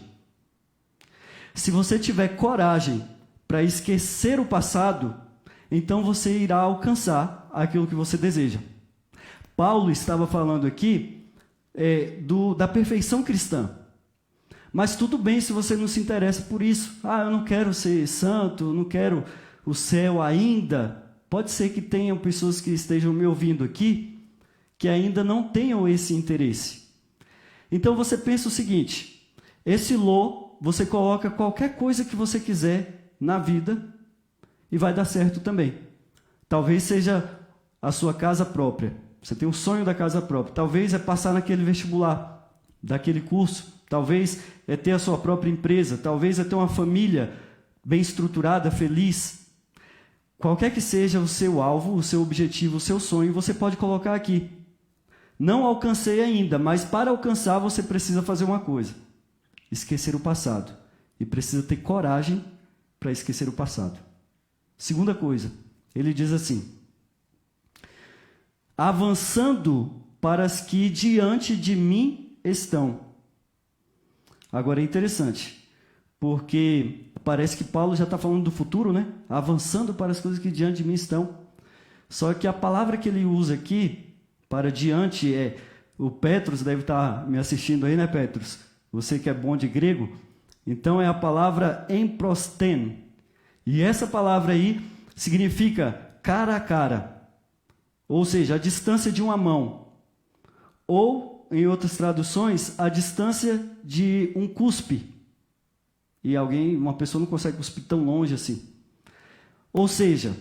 Se você tiver coragem para esquecer o passado, então você irá alcançar aquilo que você deseja. Paulo estava falando aqui da perfeição cristã. Mas tudo bem se você não se interessa por isso. Eu não quero ser santo, não quero o céu ainda. Pode ser que tenham pessoas que estejam me ouvindo aqui que ainda não tenham esse interesse. Então você pensa o seguinte: esse Lô, você coloca qualquer coisa que você quiser na vida e vai dar certo também. Talvez seja a sua casa própria. Você tem um sonho da casa própria. Talvez é passar naquele vestibular, daquele curso. Talvez é ter a sua própria empresa. Talvez é ter uma família bem estruturada, feliz. Qualquer que seja o seu alvo, o seu objetivo, o seu sonho, você pode colocar aqui. Não alcancei ainda, mas para alcançar você precisa fazer uma coisa: esquecer o passado. E precisa ter coragem para esquecer o passado. Segunda coisa, ele diz assim: avançando para as que diante de mim estão. Agora é interessante, porque parece que Paulo já está falando do futuro, né? Avançando para as coisas que diante de mim estão. Só que a palavra que ele usa aqui, para diante, o Petros deve estar me assistindo aí, né, Petros? Você que é bom de grego. Então é a palavra emprosten. E essa palavra aí significa cara a cara. Ou seja, a distância de uma mão. Ou, em outras traduções, a distância de um cuspe. E uma pessoa não consegue cuspir tão longe assim. Ou seja,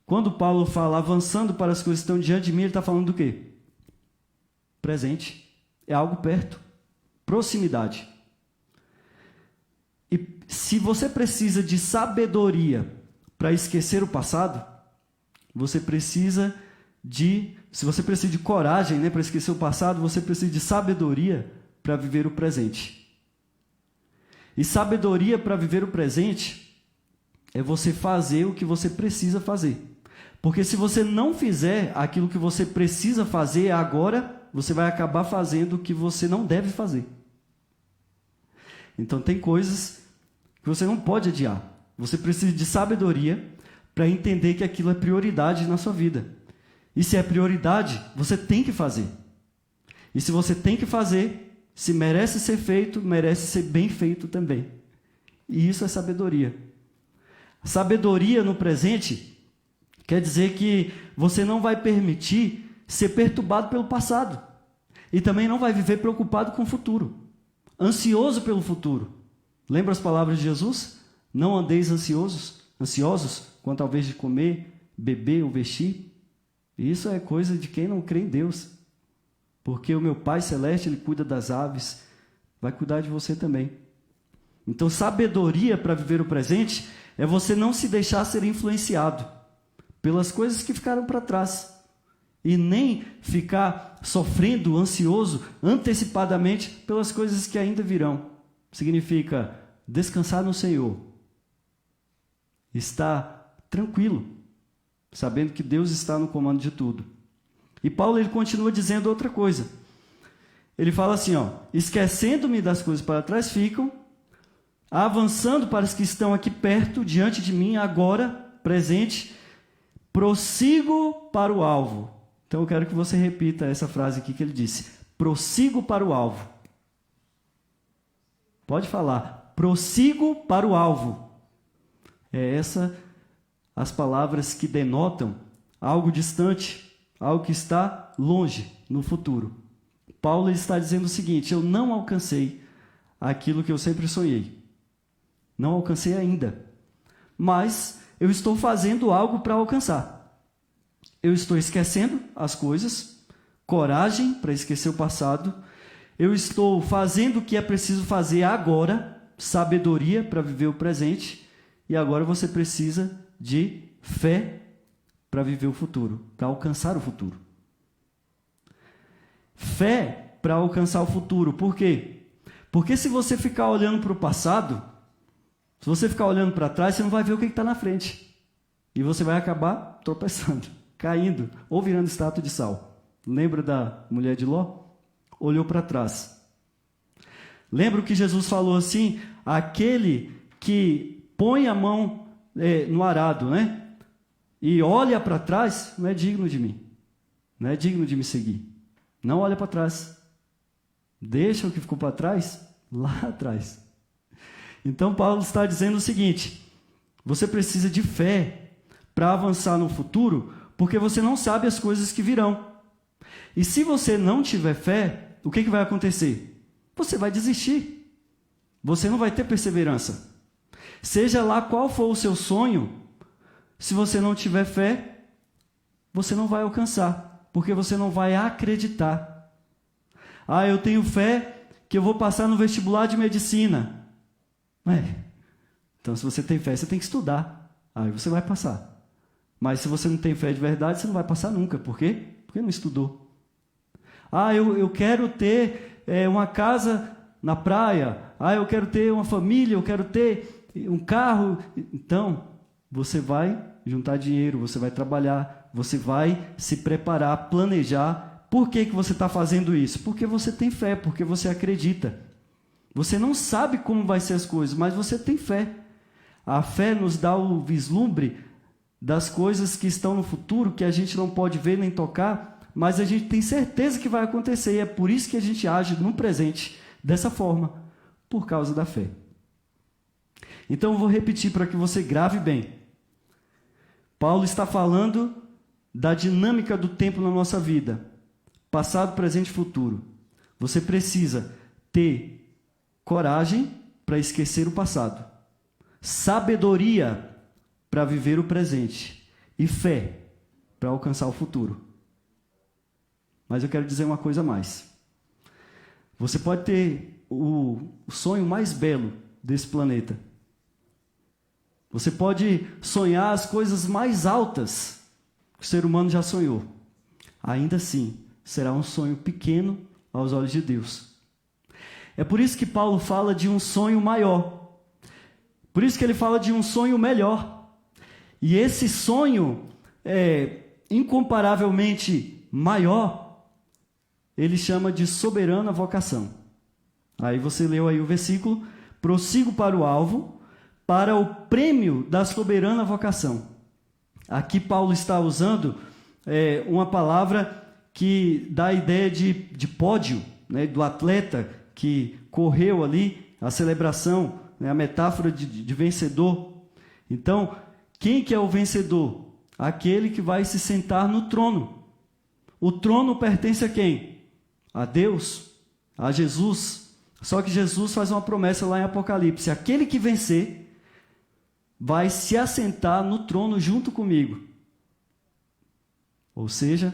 quando Paulo fala avançando para as coisas que estão diante de mim, ele está falando do quê? Presente. É algo perto. Proximidade. E se você precisa de sabedoria para esquecer o passado, você precisa se você precisa de coragem, né, para esquecer o passado, você precisa de sabedoria para viver o presente. E sabedoria para viver o presente é você fazer o que você precisa fazer. Porque se você não fizer aquilo que você precisa fazer agora, você vai acabar fazendo o que você não deve fazer. Então tem coisas que você não pode adiar. Você precisa de sabedoria para entender que aquilo é prioridade na sua vida. E se é prioridade, você tem que fazer. E se você tem que fazer, se merece ser feito, merece ser bem feito também. E isso é sabedoria. Sabedoria no presente quer dizer que você não vai permitir ser perturbado pelo passado. E também não vai viver preocupado com o futuro. Ansioso pelo futuro. Lembra as palavras de Jesus? Não andeis ansiosos quanto ao vez de comer, beber ou vestir. Isso é coisa de quem não crê em Deus. Porque o meu Pai Celeste, Ele cuida das aves, vai cuidar de você também. Então, sabedoria para viver o presente é você não se deixar ser influenciado pelas coisas que ficaram para trás. E nem ficar sofrendo, ansioso, antecipadamente pelas coisas que ainda virão. Significa descansar no Senhor. Estar tranquilo, sabendo que Deus está no comando de tudo. E Paulo ele continua dizendo outra coisa. Ele fala assim, esquecendo-me das coisas para trás ficam, avançando para os que estão aqui perto, diante de mim, agora, presente, prossigo para o alvo. Então eu quero que você repita essa frase aqui que ele disse. Prossigo para o alvo. Pode falar. Prossigo para o alvo. É as palavras que denotam algo distante, algo que está longe no futuro. Paulo está dizendo o seguinte: eu não alcancei aquilo que eu sempre sonhei. Não alcancei ainda. Mas eu estou fazendo algo para alcançar. Eu estou esquecendo as coisas, coragem para esquecer o passado. Eu estou fazendo o que é preciso fazer agora, sabedoria para viver o presente. E agora você precisa de fé para viver o futuro, para alcançar o futuro. Fé para alcançar o futuro. Por quê? Porque se você ficar olhando para o passado, se você ficar olhando para trás, você não vai ver o que está na frente. E você vai acabar tropeçando, caindo, ou virando estátua de sal. Lembra da mulher de Ló? Olhou para trás. Lembra o que Jesus falou assim? Aquele que põe a mão no arado, né? E olha para trás, não é digno de mim. Não é digno de me seguir. Não olha para trás. Deixa o que ficou para trás lá atrás. Então Paulo está dizendo o seguinte: você precisa de fé para avançar no futuro, porque você não sabe as coisas que virão. E se você não tiver fé, o que vai acontecer? Você vai desistir. Você não vai ter perseverança. Seja lá qual for o seu sonho, se você não tiver fé, você não vai alcançar, porque você não vai acreditar. Ah, eu tenho fé que eu vou passar no vestibular de medicina. Então, se você tem fé, você tem que estudar. Aí você vai passar. Mas se você não tem fé de verdade, você não vai passar nunca. Por quê? Porque não estudou. Ah, eu quero ter uma casa na praia. Ah, eu quero ter uma família, eu quero ter um carro. Então, você vai juntar dinheiro, você vai trabalhar, você vai se preparar, planejar. Por que você está fazendo isso? Porque você tem fé, porque você acredita. Você não sabe como vai ser as coisas, mas você tem fé. A fé nos dá o vislumbre das coisas que estão no futuro, que a gente não pode ver nem tocar, mas a gente tem certeza que vai acontecer, e é por isso que a gente age no presente dessa forma, por causa da fé. Então eu vou repetir para que você grave bem. Paulo está falando da dinâmica do tempo na nossa vida, passado, presente e futuro. Você precisa ter coragem para esquecer o passado, sabedoria para viver o presente e fé para alcançar o futuro. Mas eu quero dizer uma coisa a mais. Você pode ter o sonho mais belo desse planeta. Você pode sonhar as coisas mais altas que o ser humano já sonhou. Ainda assim, será um sonho pequeno aos olhos de Deus. É por isso que Paulo fala de um sonho maior. Por isso que ele fala de um sonho melhor. E esse sonho, incomparavelmente maior, ele chama de soberana vocação. Aí você leu aí o versículo: prossigo para o alvo, para o prêmio da soberana vocação. Aqui Paulo está usando uma palavra que dá a ideia de pódio, né, do atleta que correu ali, a celebração, né, a metáfora de vencedor. Então, quem que é o vencedor? Aquele que vai se sentar no trono. O trono pertence a quem? A Deus, a Jesus. Só que Jesus faz uma promessa lá em Apocalipse: aquele que vencer vai se assentar no trono junto comigo. Ou seja,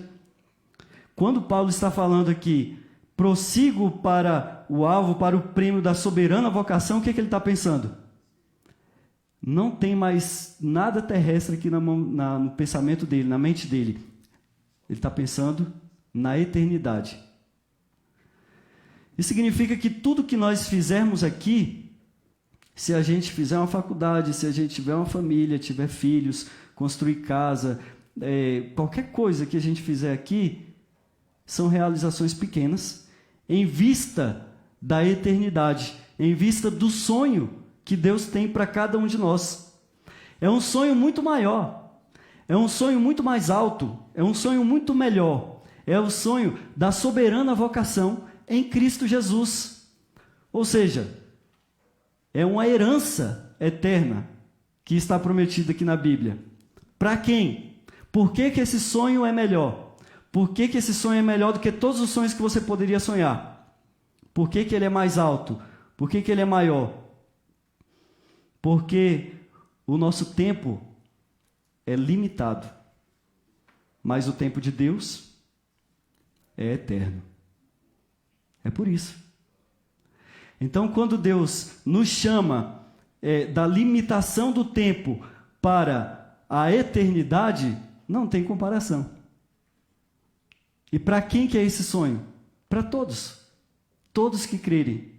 quando Paulo está falando aqui, prossigo para o alvo, para o prêmio da soberana vocação, o que ele está pensando? Não tem mais nada terrestre aqui no pensamento dele, na mente dele. Ele está pensando na eternidade. Isso significa que tudo que nós fizermos aqui, se a gente fizer uma faculdade, se a gente tiver uma família, tiver filhos, construir casa, qualquer coisa que a gente fizer aqui, são realizações pequenas, em vista da eternidade, em vista do sonho que Deus tem para cada um de nós. É um sonho muito maior, é um sonho muito mais alto, é um sonho muito melhor, é o sonho da soberana vocação em Cristo Jesus. Ou seja, é uma herança eterna que está prometida aqui na Bíblia. Para quem? Por que esse sonho é melhor? Por que esse sonho é melhor do que todos os sonhos que você poderia sonhar? Por que ele é mais alto? Por que ele é maior? Porque o nosso tempo é limitado, mas o tempo de Deus é eterno. É por isso. Então, quando Deus nos chama da limitação do tempo para a eternidade, não tem comparação. E para quem que é esse sonho? Para todos. Todos que crerem.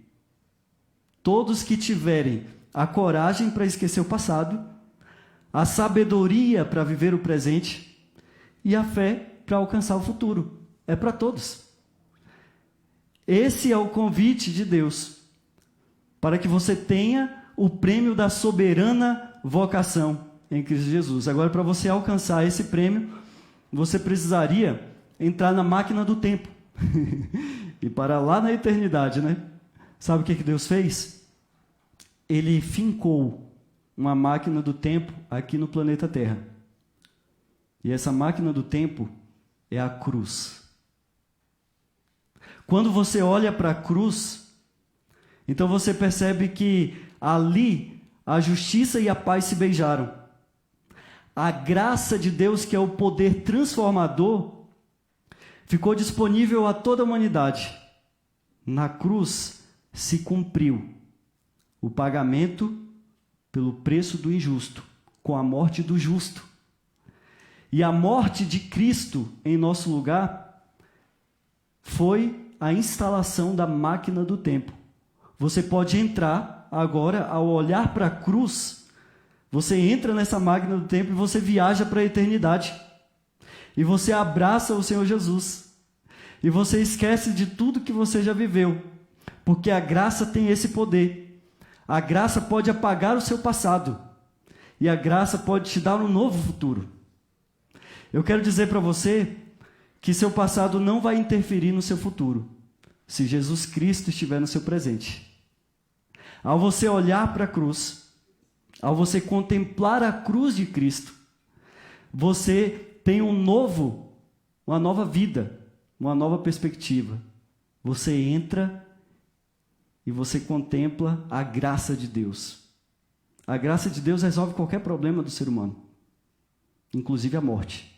Todos que tiverem a coragem para esquecer o passado, a sabedoria para viver o presente e a fé para alcançar o futuro. É para todos. Esse é o convite de Deus, para que você tenha o prêmio da soberana vocação em Cristo Jesus. Agora, para você alcançar esse prêmio, você precisaria entrar na máquina do tempo. e para lá na eternidade, né? Sabe o que Deus fez? Ele fincou uma máquina do tempo aqui no planeta Terra. E essa máquina do tempo é a cruz. Quando você olha para a cruz, então você percebe que ali a justiça e a paz se beijaram. A graça de Deus, que é o poder transformador, ficou disponível a toda a humanidade. Na cruz se cumpriu o pagamento pelo preço do injusto, com a morte do justo. E a morte de Cristo em nosso lugar foi a instalação da máquina do tempo. Você pode entrar agora, ao olhar para a cruz, você entra nessa máquina do tempo e você viaja para a eternidade. E você abraça o Senhor Jesus. E você esquece de tudo que você já viveu. Porque a graça tem esse poder. A graça pode apagar o seu passado. E a graça pode te dar um novo futuro. Eu quero dizer para você que seu passado não vai interferir no seu futuro, se Jesus Cristo estiver no seu presente. Ao você olhar para a cruz, ao você contemplar a cruz de Cristo, você tem uma nova vida, uma nova perspectiva. Você entra e você contempla a graça de Deus. A graça de Deus resolve qualquer problema do ser humano, inclusive a morte.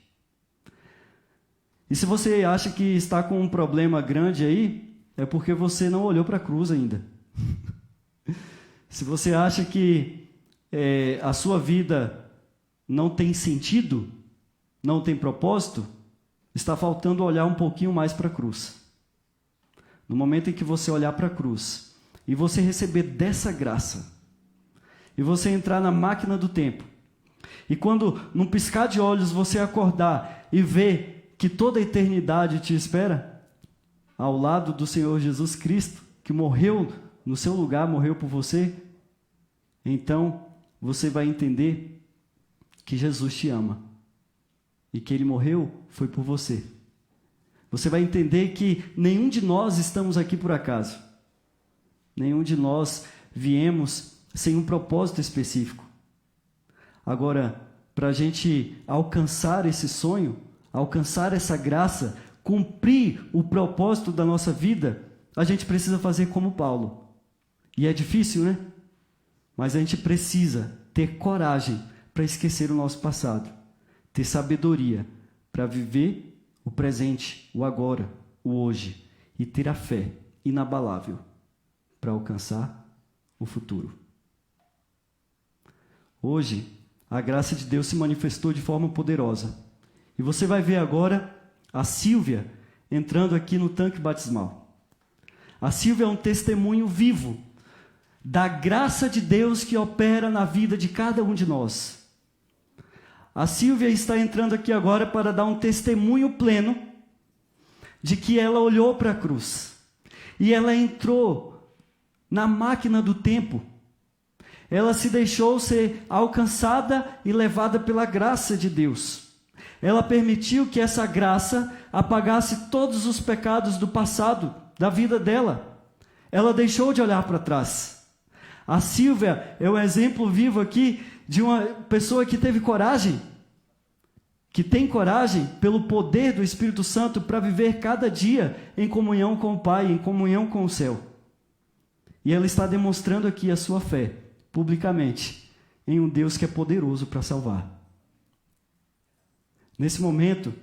E se você acha que está com um problema grande aí, é porque você não olhou para a cruz ainda. Se você acha que a sua vida não tem sentido, não tem propósito, está faltando olhar um pouquinho mais para a cruz. No momento em que você olhar para a cruz e você receber dessa graça, e você entrar na máquina do tempo, e quando, num piscar de olhos, você acordar e ver que toda a eternidade te espera, ao lado do Senhor Jesus Cristo, que morreu no seu lugar, morreu por você, então você vai entender que Jesus te ama e que Ele morreu foi por você. Você vai entender que nenhum de nós estamos aqui por acaso. Nenhum de nós viemos sem um propósito específico. Agora, para a gente alcançar esse sonho, alcançar essa graça, cumprir o propósito da nossa vida, a gente precisa fazer como Paulo. E é difícil, né? Mas a gente precisa ter coragem para esquecer o nosso passado, ter sabedoria para viver o presente, o agora, o hoje, e ter a fé inabalável para alcançar o futuro. Hoje, a graça de Deus se manifestou de forma poderosa. E você vai ver agora a Sílvia entrando aqui no tanque batismal. A Sílvia é um testemunho vivo da graça de Deus que opera na vida de cada um de nós. A Sílvia está entrando aqui agora para dar um testemunho pleno de que ela olhou para a cruz. E ela entrou na máquina do tempo. Ela se deixou ser alcançada e levada pela graça de Deus. Ela permitiu que essa graça apagasse todos os pecados do passado, da vida dela. Ela deixou de olhar para trás. A Sílvia é o exemplo vivo aqui de uma pessoa que teve coragem, que tem coragem pelo poder do Espírito Santo para viver cada dia em comunhão com o Pai, em comunhão com o céu. E ela está demonstrando aqui a sua fé, publicamente, em um Deus que é poderoso para salvar. Nesse momento,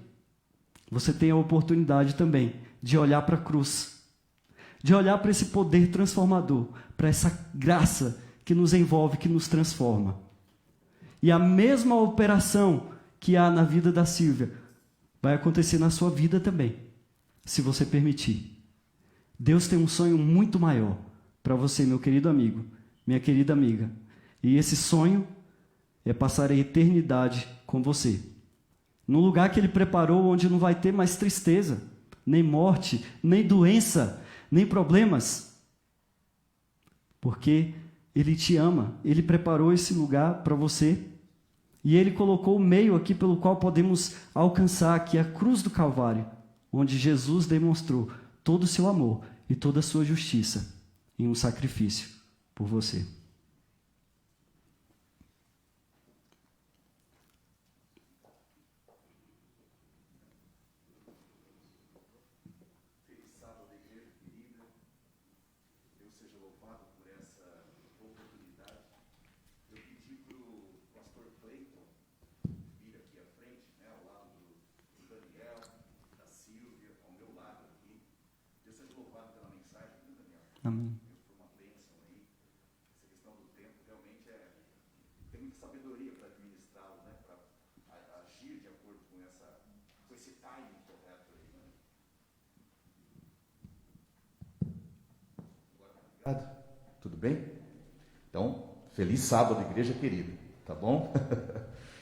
você tem a oportunidade também de olhar para a cruz, de olhar para esse poder transformador, para essa graça que nos envolve, que nos transforma. E a mesma operação que há na vida da Sílvia vai acontecer na sua vida também, se você permitir. Deus tem um sonho muito maior para você, meu querido amigo, minha querida amiga. E esse sonho é passar a eternidade com você, num lugar que Ele preparou, onde não vai ter mais tristeza, nem morte, nem doença, nem problemas. Porque Ele te ama, Ele preparou esse lugar para você. E Ele colocou o meio aqui pelo qual podemos alcançar, que é a cruz do Calvário, onde Jesus demonstrou todo o seu amor e toda a sua justiça em um sacrifício por você. Feliz sábado, igreja querida. Deus seja louvado por essa oportunidade. Eu pedi para o pastor Cleiton vir aqui à frente, né, ao lado do Daniel, da Silvia, ao meu lado aqui. Deus seja louvado pela mensagem, viu, Daniel? Amém. Deus foi uma bênção aí. Essa questão do tempo realmente tem muita sabedoria para administrá-lo, né, para agir de acordo com esse timing correto aí, né? Obrigado. Tudo bem? Então, feliz sábado, igreja querida, tá bom?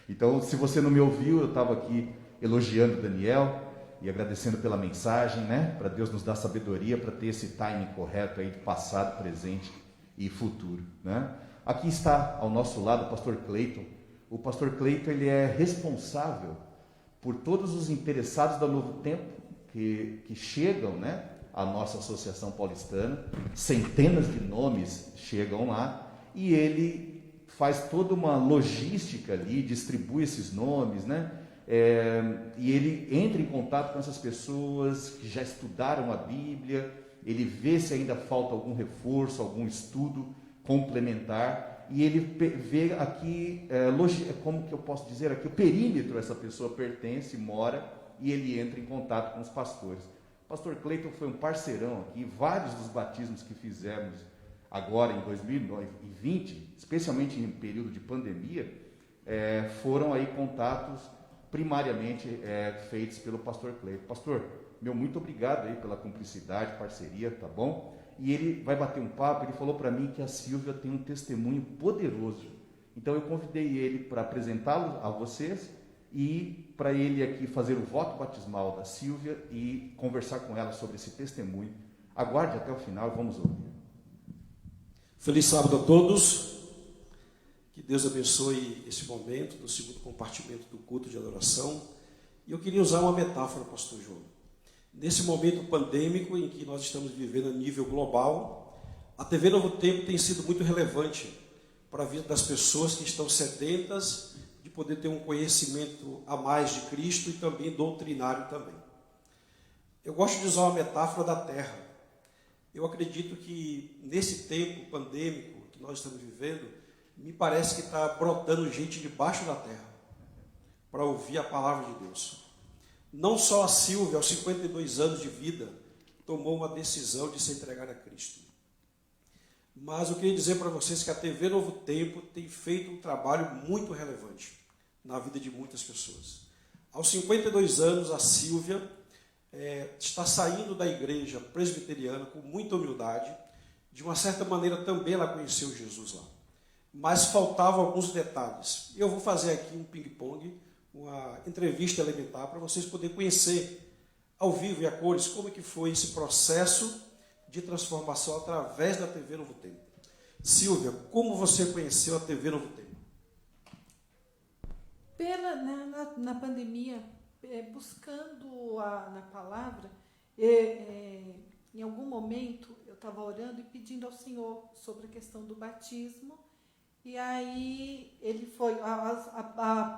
Então, se você não me ouviu, eu estava aqui elogiando o Daniel e agradecendo pela mensagem, né? Para Deus nos dar sabedoria para ter esse timing correto aí de passado, presente e futuro, né? Aqui está ao nosso lado o pastor Cleiton. O pastor Cleiton, ele é responsável por todos os interessados da Novo Tempo que chegam, né, à nossa Associação Paulistana. Centenas de nomes chegam lá e ele faz toda uma logística ali, distribui esses nomes, né? E ele entra em contato com essas pessoas que já estudaram a Bíblia, ele vê se ainda falta algum reforço, algum estudo complementar, e ele vê aqui, como que eu posso dizer, aqui o perímetro essa pessoa pertence, mora, e ele entra em contato com os pastores. O pastor Cleiton foi um parceirão aqui, vários dos batismos que fizemos agora em 2020, especialmente em período de pandemia, foram aí contatos primariamente feitos pelo pastor Cleiton. Pastor, meu muito obrigado aí pela cumplicidade, parceria, tá bom? E ele vai bater um papo. Ele falou para mim que a Silvia tem um testemunho poderoso. Então eu convidei ele para apresentá-lo a vocês e para ele aqui fazer o voto batismal da Silvia e conversar com ela sobre esse testemunho. Aguarde até o final e vamos ouvir. Feliz sábado a todos. Que Deus abençoe esse momento do segundo compartimento do culto de adoração. E eu queria usar uma metáfora, pastor João. Nesse momento pandêmico em que nós estamos vivendo a nível global, a TV Novo Tempo tem sido muito relevante para a vida das pessoas que estão sedentas de poder ter um conhecimento a mais de Cristo e também doutrinário também. Eu gosto de usar uma metáfora da terra. Eu acredito que nesse tempo pandêmico que nós estamos vivendo, me parece que está brotando gente debaixo da terra para ouvir a palavra de Deus. Não só a Silvia, aos 52 anos de vida, tomou uma decisão de se entregar a Cristo. Mas eu queria dizer para vocês que a TV Novo Tempo tem feito um trabalho muito relevante na vida de muitas pessoas. Aos 52 anos, a Silvia está saindo da igreja presbiteriana com muita humildade. De uma certa maneira, também ela conheceu Jesus lá. Mas faltavam alguns detalhes. Eu vou fazer aqui um ping-pong, uma entrevista elementar, para vocês poderem conhecer ao vivo e a cores como é que foi esse processo de transformação através da TV Novo Tempo. Silvia, como você conheceu a TV Novo Tempo? Na pandemia, buscando na palavra, em algum momento eu estava orando e pedindo ao Senhor sobre a questão do batismo. E aí ele foi, a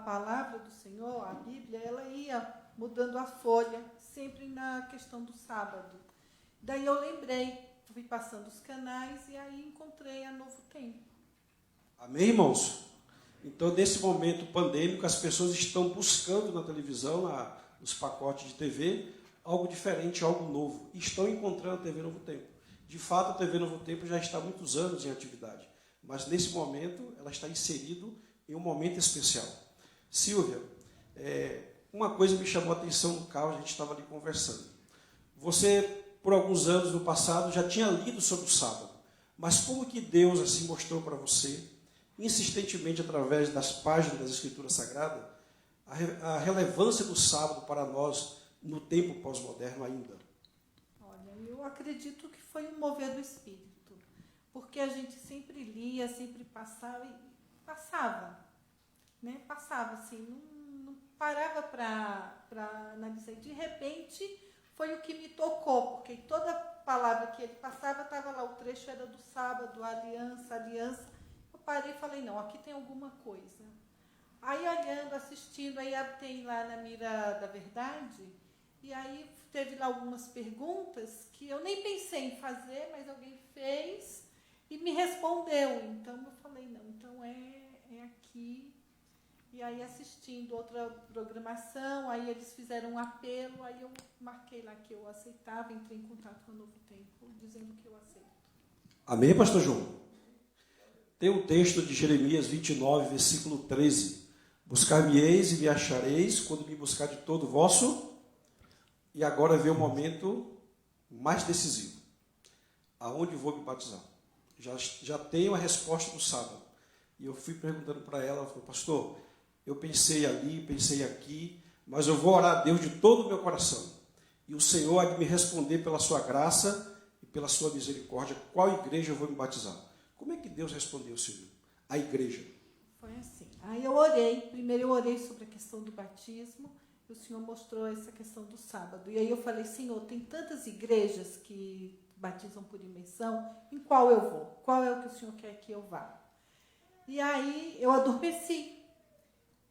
palavra do Senhor, a Bíblia, ela ia mudando a folha, sempre na questão do sábado. Daí eu lembrei, fui passando os canais e aí encontrei a Novo Tempo. Amém, irmãos? Então, nesse momento pandêmico, as pessoas estão buscando na televisão, nos pacotes de TV, algo diferente, algo novo. E estão encontrando a TV Novo Tempo. De fato, a TV Novo Tempo já está há muitos anos em atividade. Mas, nesse momento, ela está inserida em um momento especial. Silvia, uma coisa me chamou a atenção no carro, a gente estava ali conversando. Você, por alguns anos no passado, já tinha lido sobre o sábado. Mas como que Deus assim mostrou para você, insistentemente através das páginas das Escrituras Sagradas, a relevância do sábado para nós no tempo pós-moderno ainda? Olha, eu acredito que foi um mover do Espírito. Porque a gente sempre lia, sempre passava, né? Passava assim, não parava para analisar. De repente, foi o que me tocou, porque toda palavra que ele passava, estava lá, o trecho era do sábado, aliança, aliança. Eu parei e falei, não, aqui tem alguma coisa. Aí olhando, assistindo, aí tem lá na Mira da Verdade, e aí teve lá algumas perguntas que eu nem pensei em fazer, mas alguém fez e me respondeu. Então eu falei, não, então é aqui. E aí assistindo outra programação, aí eles fizeram um apelo, aí eu marquei lá que eu aceitava, entrei em contato com o Novo Tempo, dizendo que eu aceito. Amém, pastor João? Tem um texto de Jeremias 29, versículo 13. Buscar-me-eis e me achareis quando me buscar de todo o vosso. E agora vem o momento mais decisivo. Aonde vou me batizar? Já tenho a resposta do sábado. E eu fui perguntando para ela, falou, pastor, eu pensei ali, pensei aqui, mas eu vou orar a Deus de todo o meu coração. E o Senhor há de me responder pela sua graça e pela sua misericórdia, qual igreja eu vou me batizar. Como é que Deus respondeu, Silvio? A igreja. Foi assim. Aí eu orei, primeiro eu orei sobre a questão do batismo, e o Senhor mostrou essa questão do sábado. E aí eu falei, Senhor, tem tantas igrejas que batizam por imersão, em qual eu vou? Qual é o que o Senhor quer que eu vá? E aí eu adormeci.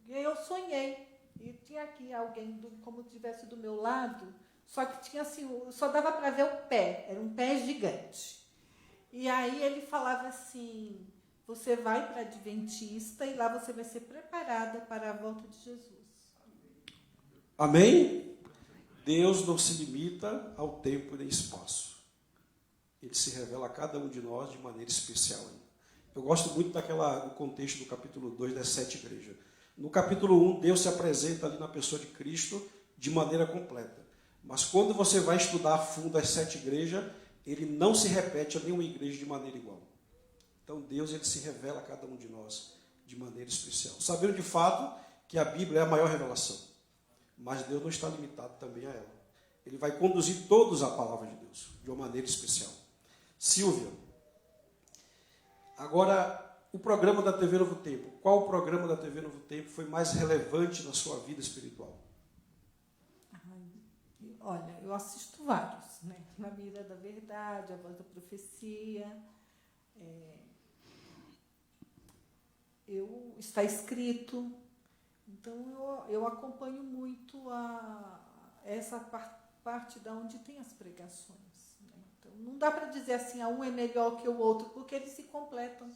E aí eu sonhei. E tinha aqui alguém, como se estivesse do meu lado, só que tinha assim, só dava para ver o pé, era um pé gigante. E aí ele falava assim, você vai para a Adventista e lá você vai ser preparada para a volta de Jesus. Amém? Deus não se limita ao tempo nem espaço. Ele se revela a cada um de nós de maneira especial. Eu gosto muito do contexto do capítulo 2 das 7 igrejas. No capítulo 1, Deus se apresenta ali na pessoa de Cristo de maneira completa. Mas quando você vai estudar a fundo as 7 igrejas, ele não se repete a nenhuma igreja de maneira igual. Então Deus ele se revela a cada um de nós de maneira especial. Sabendo de fato que a Bíblia é a maior revelação. Mas Deus não está limitado também a ela. Ele vai conduzir todos à palavra de Deus, de uma maneira especial. Silvia, agora o programa da TV Novo Tempo. Qual o programa da TV Novo Tempo foi mais relevante na sua vida espiritual? Olha, eu assisto vários, né? Na Mira da Verdade, A Voz da Profecia. Está escrito. Então, eu acompanho muito essa parte da onde tem as pregações. Né? Então, não dá para dizer assim, um é melhor que o outro, porque eles se completam.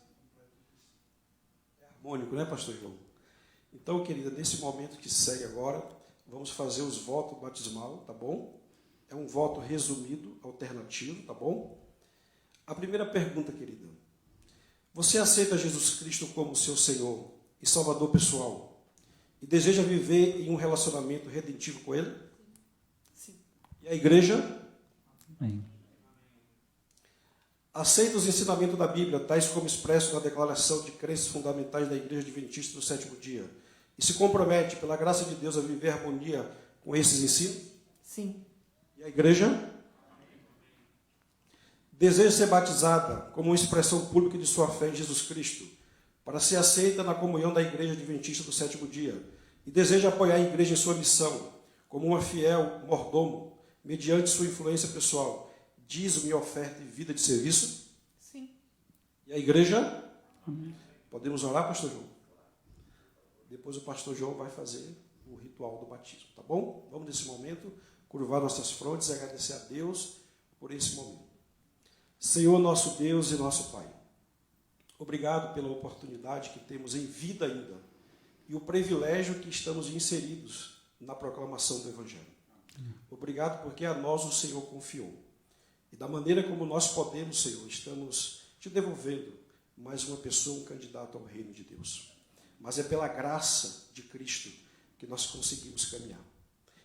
É harmônico, né, pastor João? Então, querida, nesse momento que segue agora, vamos fazer os votos batismal, tá bom? É um voto resumido, alternativo, tá bom? A primeira pergunta, querida. Você aceita Jesus Cristo como seu Senhor e Salvador pessoal? E deseja viver em um relacionamento redentivo com Ele? Sim. E a igreja? Amém. Aceita os ensinamentos da Bíblia, tais como expresso na declaração de crenças fundamentais da Igreja Adventista do Sétimo Dia, e se compromete, pela graça de Deus, a viver em harmonia com esses ensinos? Sim. E a igreja? Deseja ser batizada como uma expressão pública de sua fé em Jesus Cristo, para ser aceita na comunhão da Igreja Adventista do Sétimo Dia, e deseja apoiar a igreja em sua missão, como uma fiel mordomo, mediante sua influência pessoal, dízimo e oferta e vida de serviço? Sim. E a igreja? Amém. Podemos orar, pastor João? Depois o pastor João vai fazer o ritual do batismo, tá bom? Vamos nesse momento curvar nossas frontes e agradecer a Deus por esse momento. Senhor, nosso Deus e nosso Pai, obrigado pela oportunidade que temos em vida ainda e o privilégio que estamos inseridos na proclamação do Evangelho. Obrigado porque a nós o Senhor confiou. E da maneira como nós podemos, Senhor, estamos te devolvendo mais uma pessoa, um candidato ao reino de Deus. Mas é pela graça de Cristo que nós conseguimos caminhar.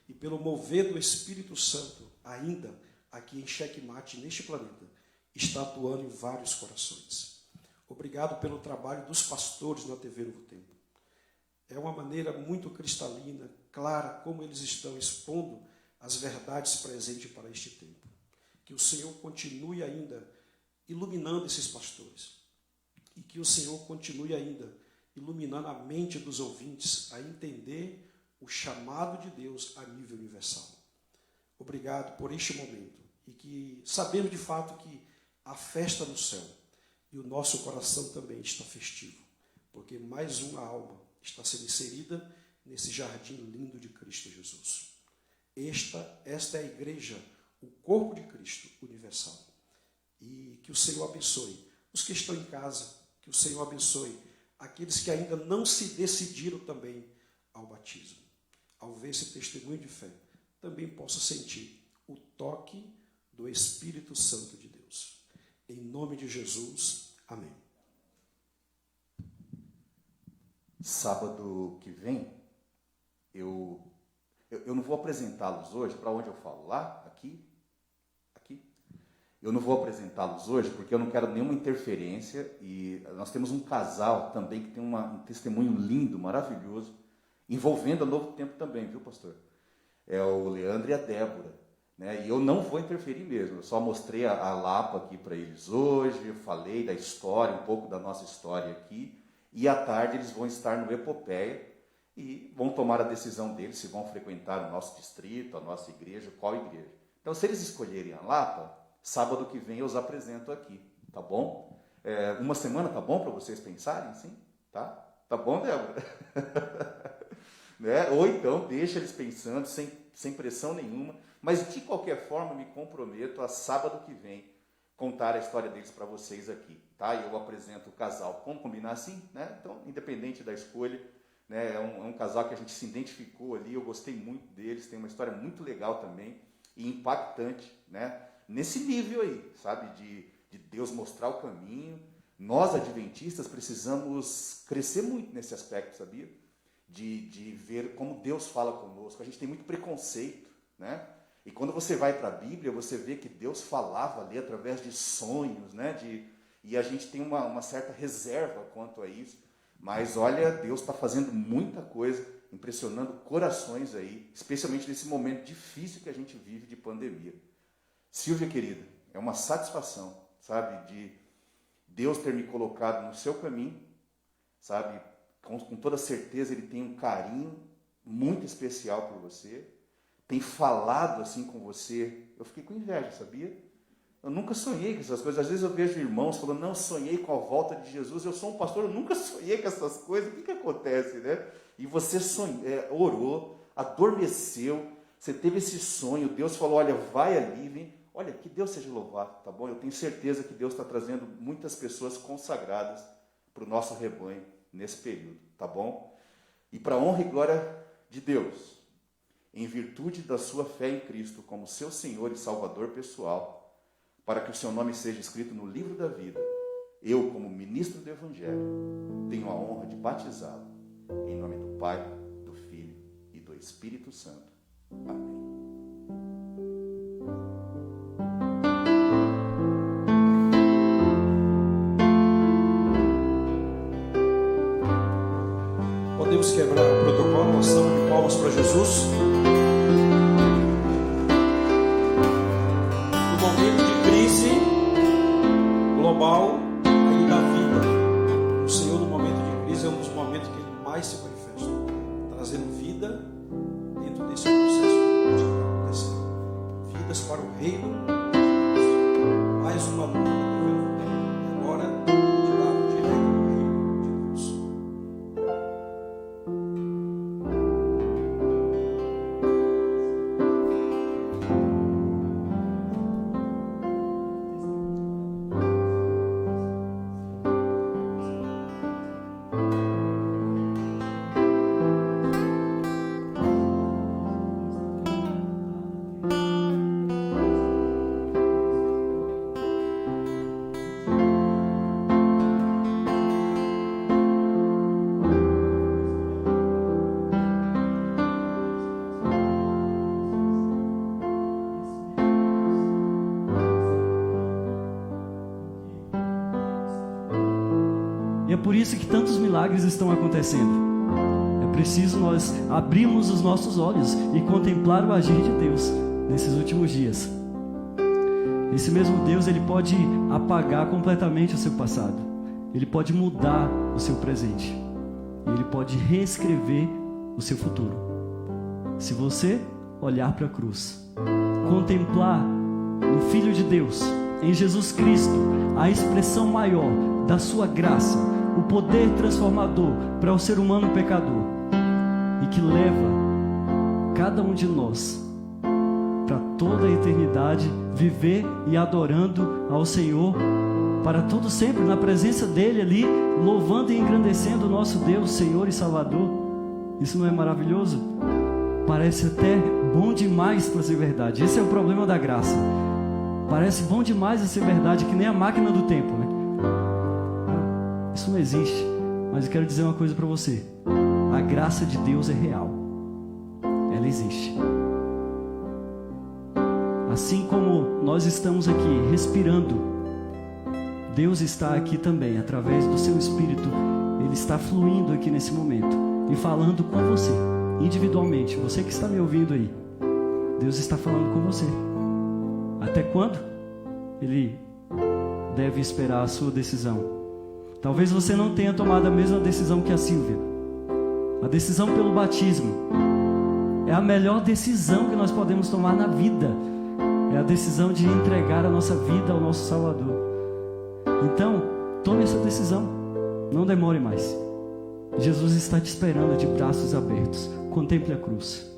E pelo mover do Espírito Santo, ainda aqui em Checkmate, neste planeta, está atuando em vários corações. Obrigado pelo trabalho dos pastores na TV Novo Tempo. É uma maneira muito cristalina, clara, como eles estão expondo as verdades presentes para este tempo. Que o Senhor continue ainda iluminando esses pastores. E que o Senhor continue ainda iluminando a mente dos ouvintes a entender o chamado de Deus a nível universal. obrigado por este momento. E que sabemos de fato que há festa no céu. E o nosso coração também está festivo. Porque mais uma alma está sendo inserida nesse jardim lindo de Cristo Jesus. Esta é a igreja, o corpo de Cristo universal. E que o Senhor abençoe os que estão em casa, que o Senhor abençoe aqueles que ainda não se decidiram também ao batismo. Ao ver esse testemunho de fé, também possa sentir o toque do Espírito Santo de Deus. Em nome de Jesus, amém. Sábado que vem, eu não vou apresentá-los hoje. Para onde eu falo? Lá? Aqui? Eu não vou apresentá-los hoje porque eu não quero nenhuma interferência, e nós temos um casal também que tem um testemunho lindo, maravilhoso, envolvendo a Novo Tempo também, viu, pastor? É o Leandro e a Débora, né? E eu não vou interferir mesmo, eu só mostrei a Lapa aqui para eles hoje, eu falei da história, um pouco da nossa história aqui, e à tarde eles vão estar no Epopeia e vão tomar a decisão deles se vão frequentar o nosso distrito, a nossa igreja, qual igreja. Então, se eles escolherem a Lapa, sábado que vem eu os apresento aqui, tá bom? Uma semana tá bom para vocês pensarem, sim? Tá? Tá bom, Débora? Né? Ou então deixa eles pensando, sem pressão nenhuma, mas de qualquer forma me comprometo a sábado que vem contar a história deles para vocês aqui, tá? Eu apresento o casal, vamos combinar assim, né? Então, independente da escolha, né? É um casal que a gente se identificou ali, eu gostei muito deles, tem uma história muito legal também e impactante, né? Nesse nível aí, sabe, de Deus mostrar o caminho. Nós, adventistas, precisamos crescer muito nesse aspecto, sabia? De ver como Deus fala conosco. A gente tem muito preconceito, né? E quando você vai para a Bíblia, você vê que Deus falava ali através de sonhos, né? E a gente tem uma certa reserva quanto a isso. Mas olha, Deus está fazendo muita coisa, impressionando corações aí, especialmente nesse momento difícil que a gente vive de pandemia. Silvia, querida, é uma satisfação, sabe, de Deus ter me colocado no seu caminho, sabe, com toda certeza Ele tem um carinho muito especial por você, tem falado assim com você. Eu fiquei com inveja, sabia? Eu nunca sonhei com essas coisas. Às vezes eu vejo irmãos falando, não, sonhei com a volta de Jesus, eu sou um pastor, eu nunca sonhei com essas coisas, o que acontece, né? E você orou, adormeceu, você teve esse sonho, Deus falou, olha, vai ali, vem. Olha, que Deus seja louvado, tá bom? Eu tenho certeza que Deus está trazendo muitas pessoas consagradas para o nosso rebanho nesse período, tá bom? E para a honra e glória de Deus, em virtude da sua fé em Cristo como seu Senhor e Salvador pessoal, para que o seu nome seja escrito no livro da vida, eu, como ministro do Evangelho, tenho a honra de batizá-lo, em nome do Pai, do Filho e do Espírito Santo. Amém. Podemos quebrar o protocolo, uma salva de palmas para Jesus. No momento de crise global, aí na vida, o Senhor, no momento de crise, é um dos momentos que Ele mais se manifesta, trazendo vida dentro desse processo que está acontecendo. Vidas para o reino de Deus. Mais uma luta devendo ter. Agora, de lado direito do reino de Deus. E é por isso que tantos milagres estão acontecendo. É preciso nós abrirmos os nossos olhos e contemplar o agir de Deus nesses últimos dias. Esse mesmo Deus, Ele pode apagar completamente o seu passado. Ele pode mudar o seu presente. E Ele pode reescrever o seu futuro. Se você olhar para a cruz contemplar no Filho de Deus, em Jesus Cristo, a expressão maior da sua graça, o poder transformador para o ser humano pecador, e que leva cada um de nós para toda a eternidade viver e adorando ao Senhor para todo sempre, na presença dele ali, louvando e engrandecendo o nosso Deus, Senhor e Salvador. Isso não é maravilhoso? Parece até bom demais para ser verdade. Esse é o problema da graça. Parece bom demais a ser verdade, que nem a máquina do tempo, né? Isso não existe. Mas eu quero dizer uma coisa para você: a graça de Deus é real. Ela existe. Assim como nós estamos aqui respirando, Deus está aqui também, através do seu Espírito. Ele está fluindo aqui nesse momento e falando com você, individualmente. Você que está me ouvindo aí, Deus está falando com você. Até quando Ele deve esperar a sua decisão? Talvez você não tenha tomado a mesma decisão que a Silvia. A decisão pelo batismo é a melhor decisão que nós podemos tomar na vida. É a decisão de entregar a nossa vida ao nosso Salvador. Então, tome essa decisão. Não demore mais. Jesus está te esperando de braços abertos. Contemple a cruz.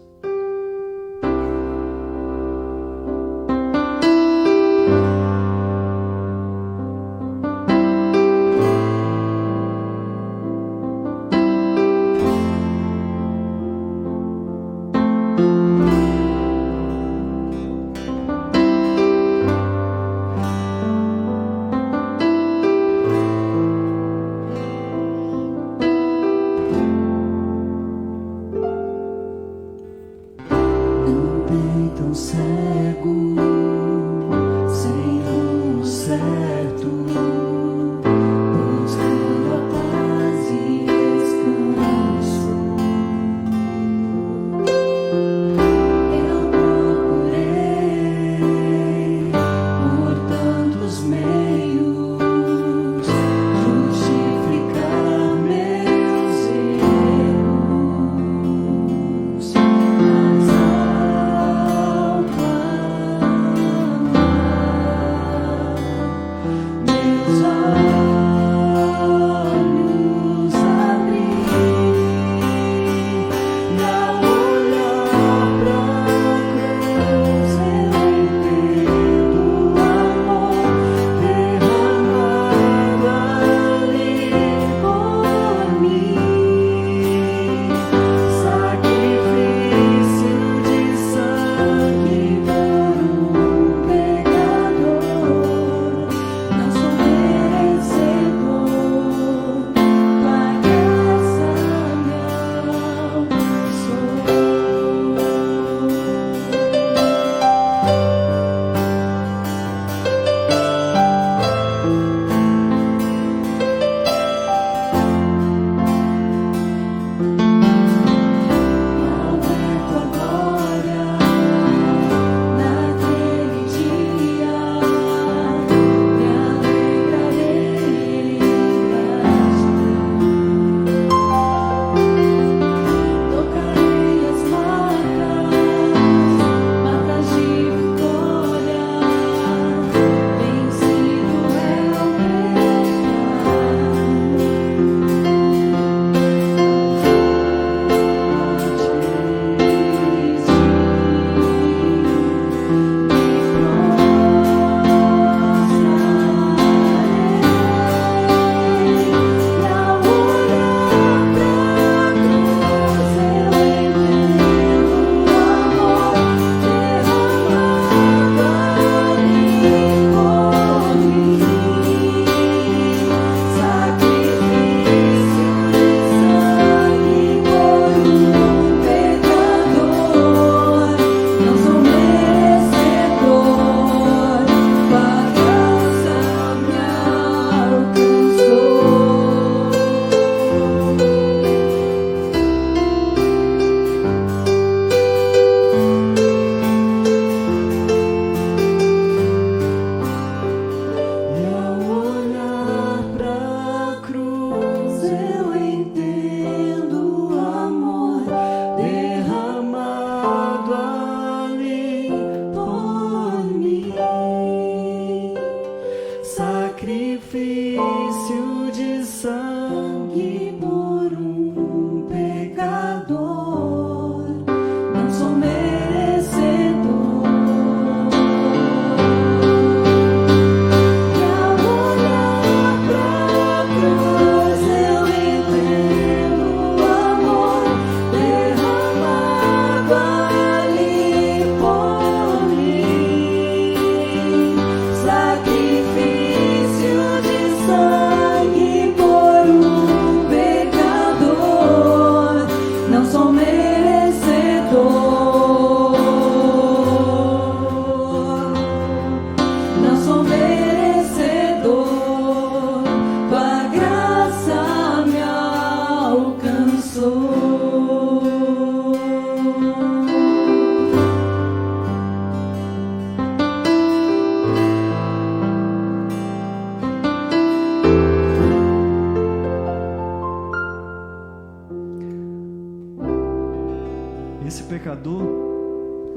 esse pecador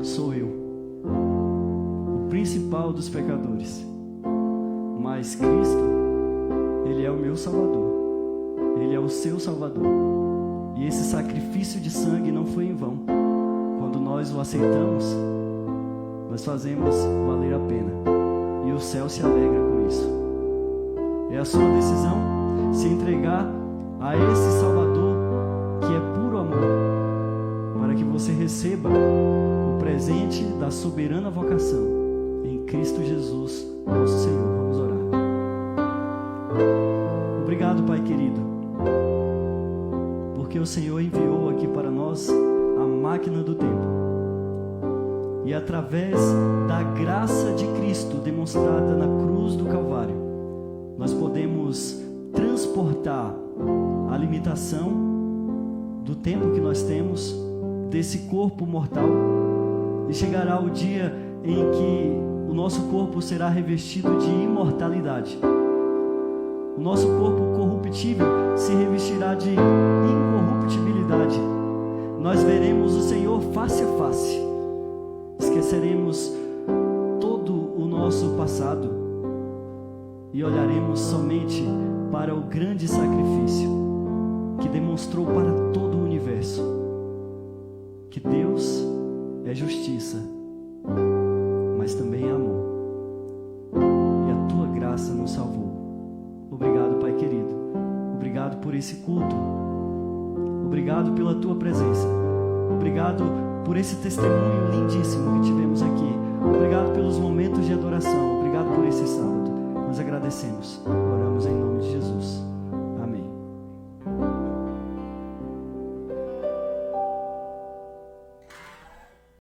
sou eu, o principal dos pecadores. Mas Cristo, Ele é o meu Salvador, Ele é o seu Salvador. E esse sacrifício de sangue não foi em vão. Quando nós o aceitamos, nós fazemos valer a pena. E o céu se alegra com isso. É a sua decisão se entregar a esse Salvador que é puro amor, para que você receba o presente da soberana vocação em Cristo Jesus, nosso Senhor. Vamos orar. Obrigado, Pai querido, porque o Senhor enviou aqui para nós a máquina do tempo. E através da graça de Cristo demonstrada na cruz do Calvário, nós podemos transportar a limitação do tempo que nós temos, desse corpo mortal, e chegará o dia em que o nosso corpo será revestido de imortalidade. O nosso corpo corruptível se revestirá de incorruptibilidade. Nós veremos o Senhor face a face. Esqueceremos todo o nosso passado e olharemos somente para o grande sacrifício que demonstrou para todo o universo que Deus é justiça, mas também é amor. E a tua graça nos salvou. Obrigado, Pai querido. Obrigado por esse culto. Obrigado pela tua presença. Obrigado por esse testemunho lindíssimo que tivemos aqui. Obrigado pelos momentos de adoração. Obrigado por esse sábado. Nós agradecemos. Oramos em nome de Jesus.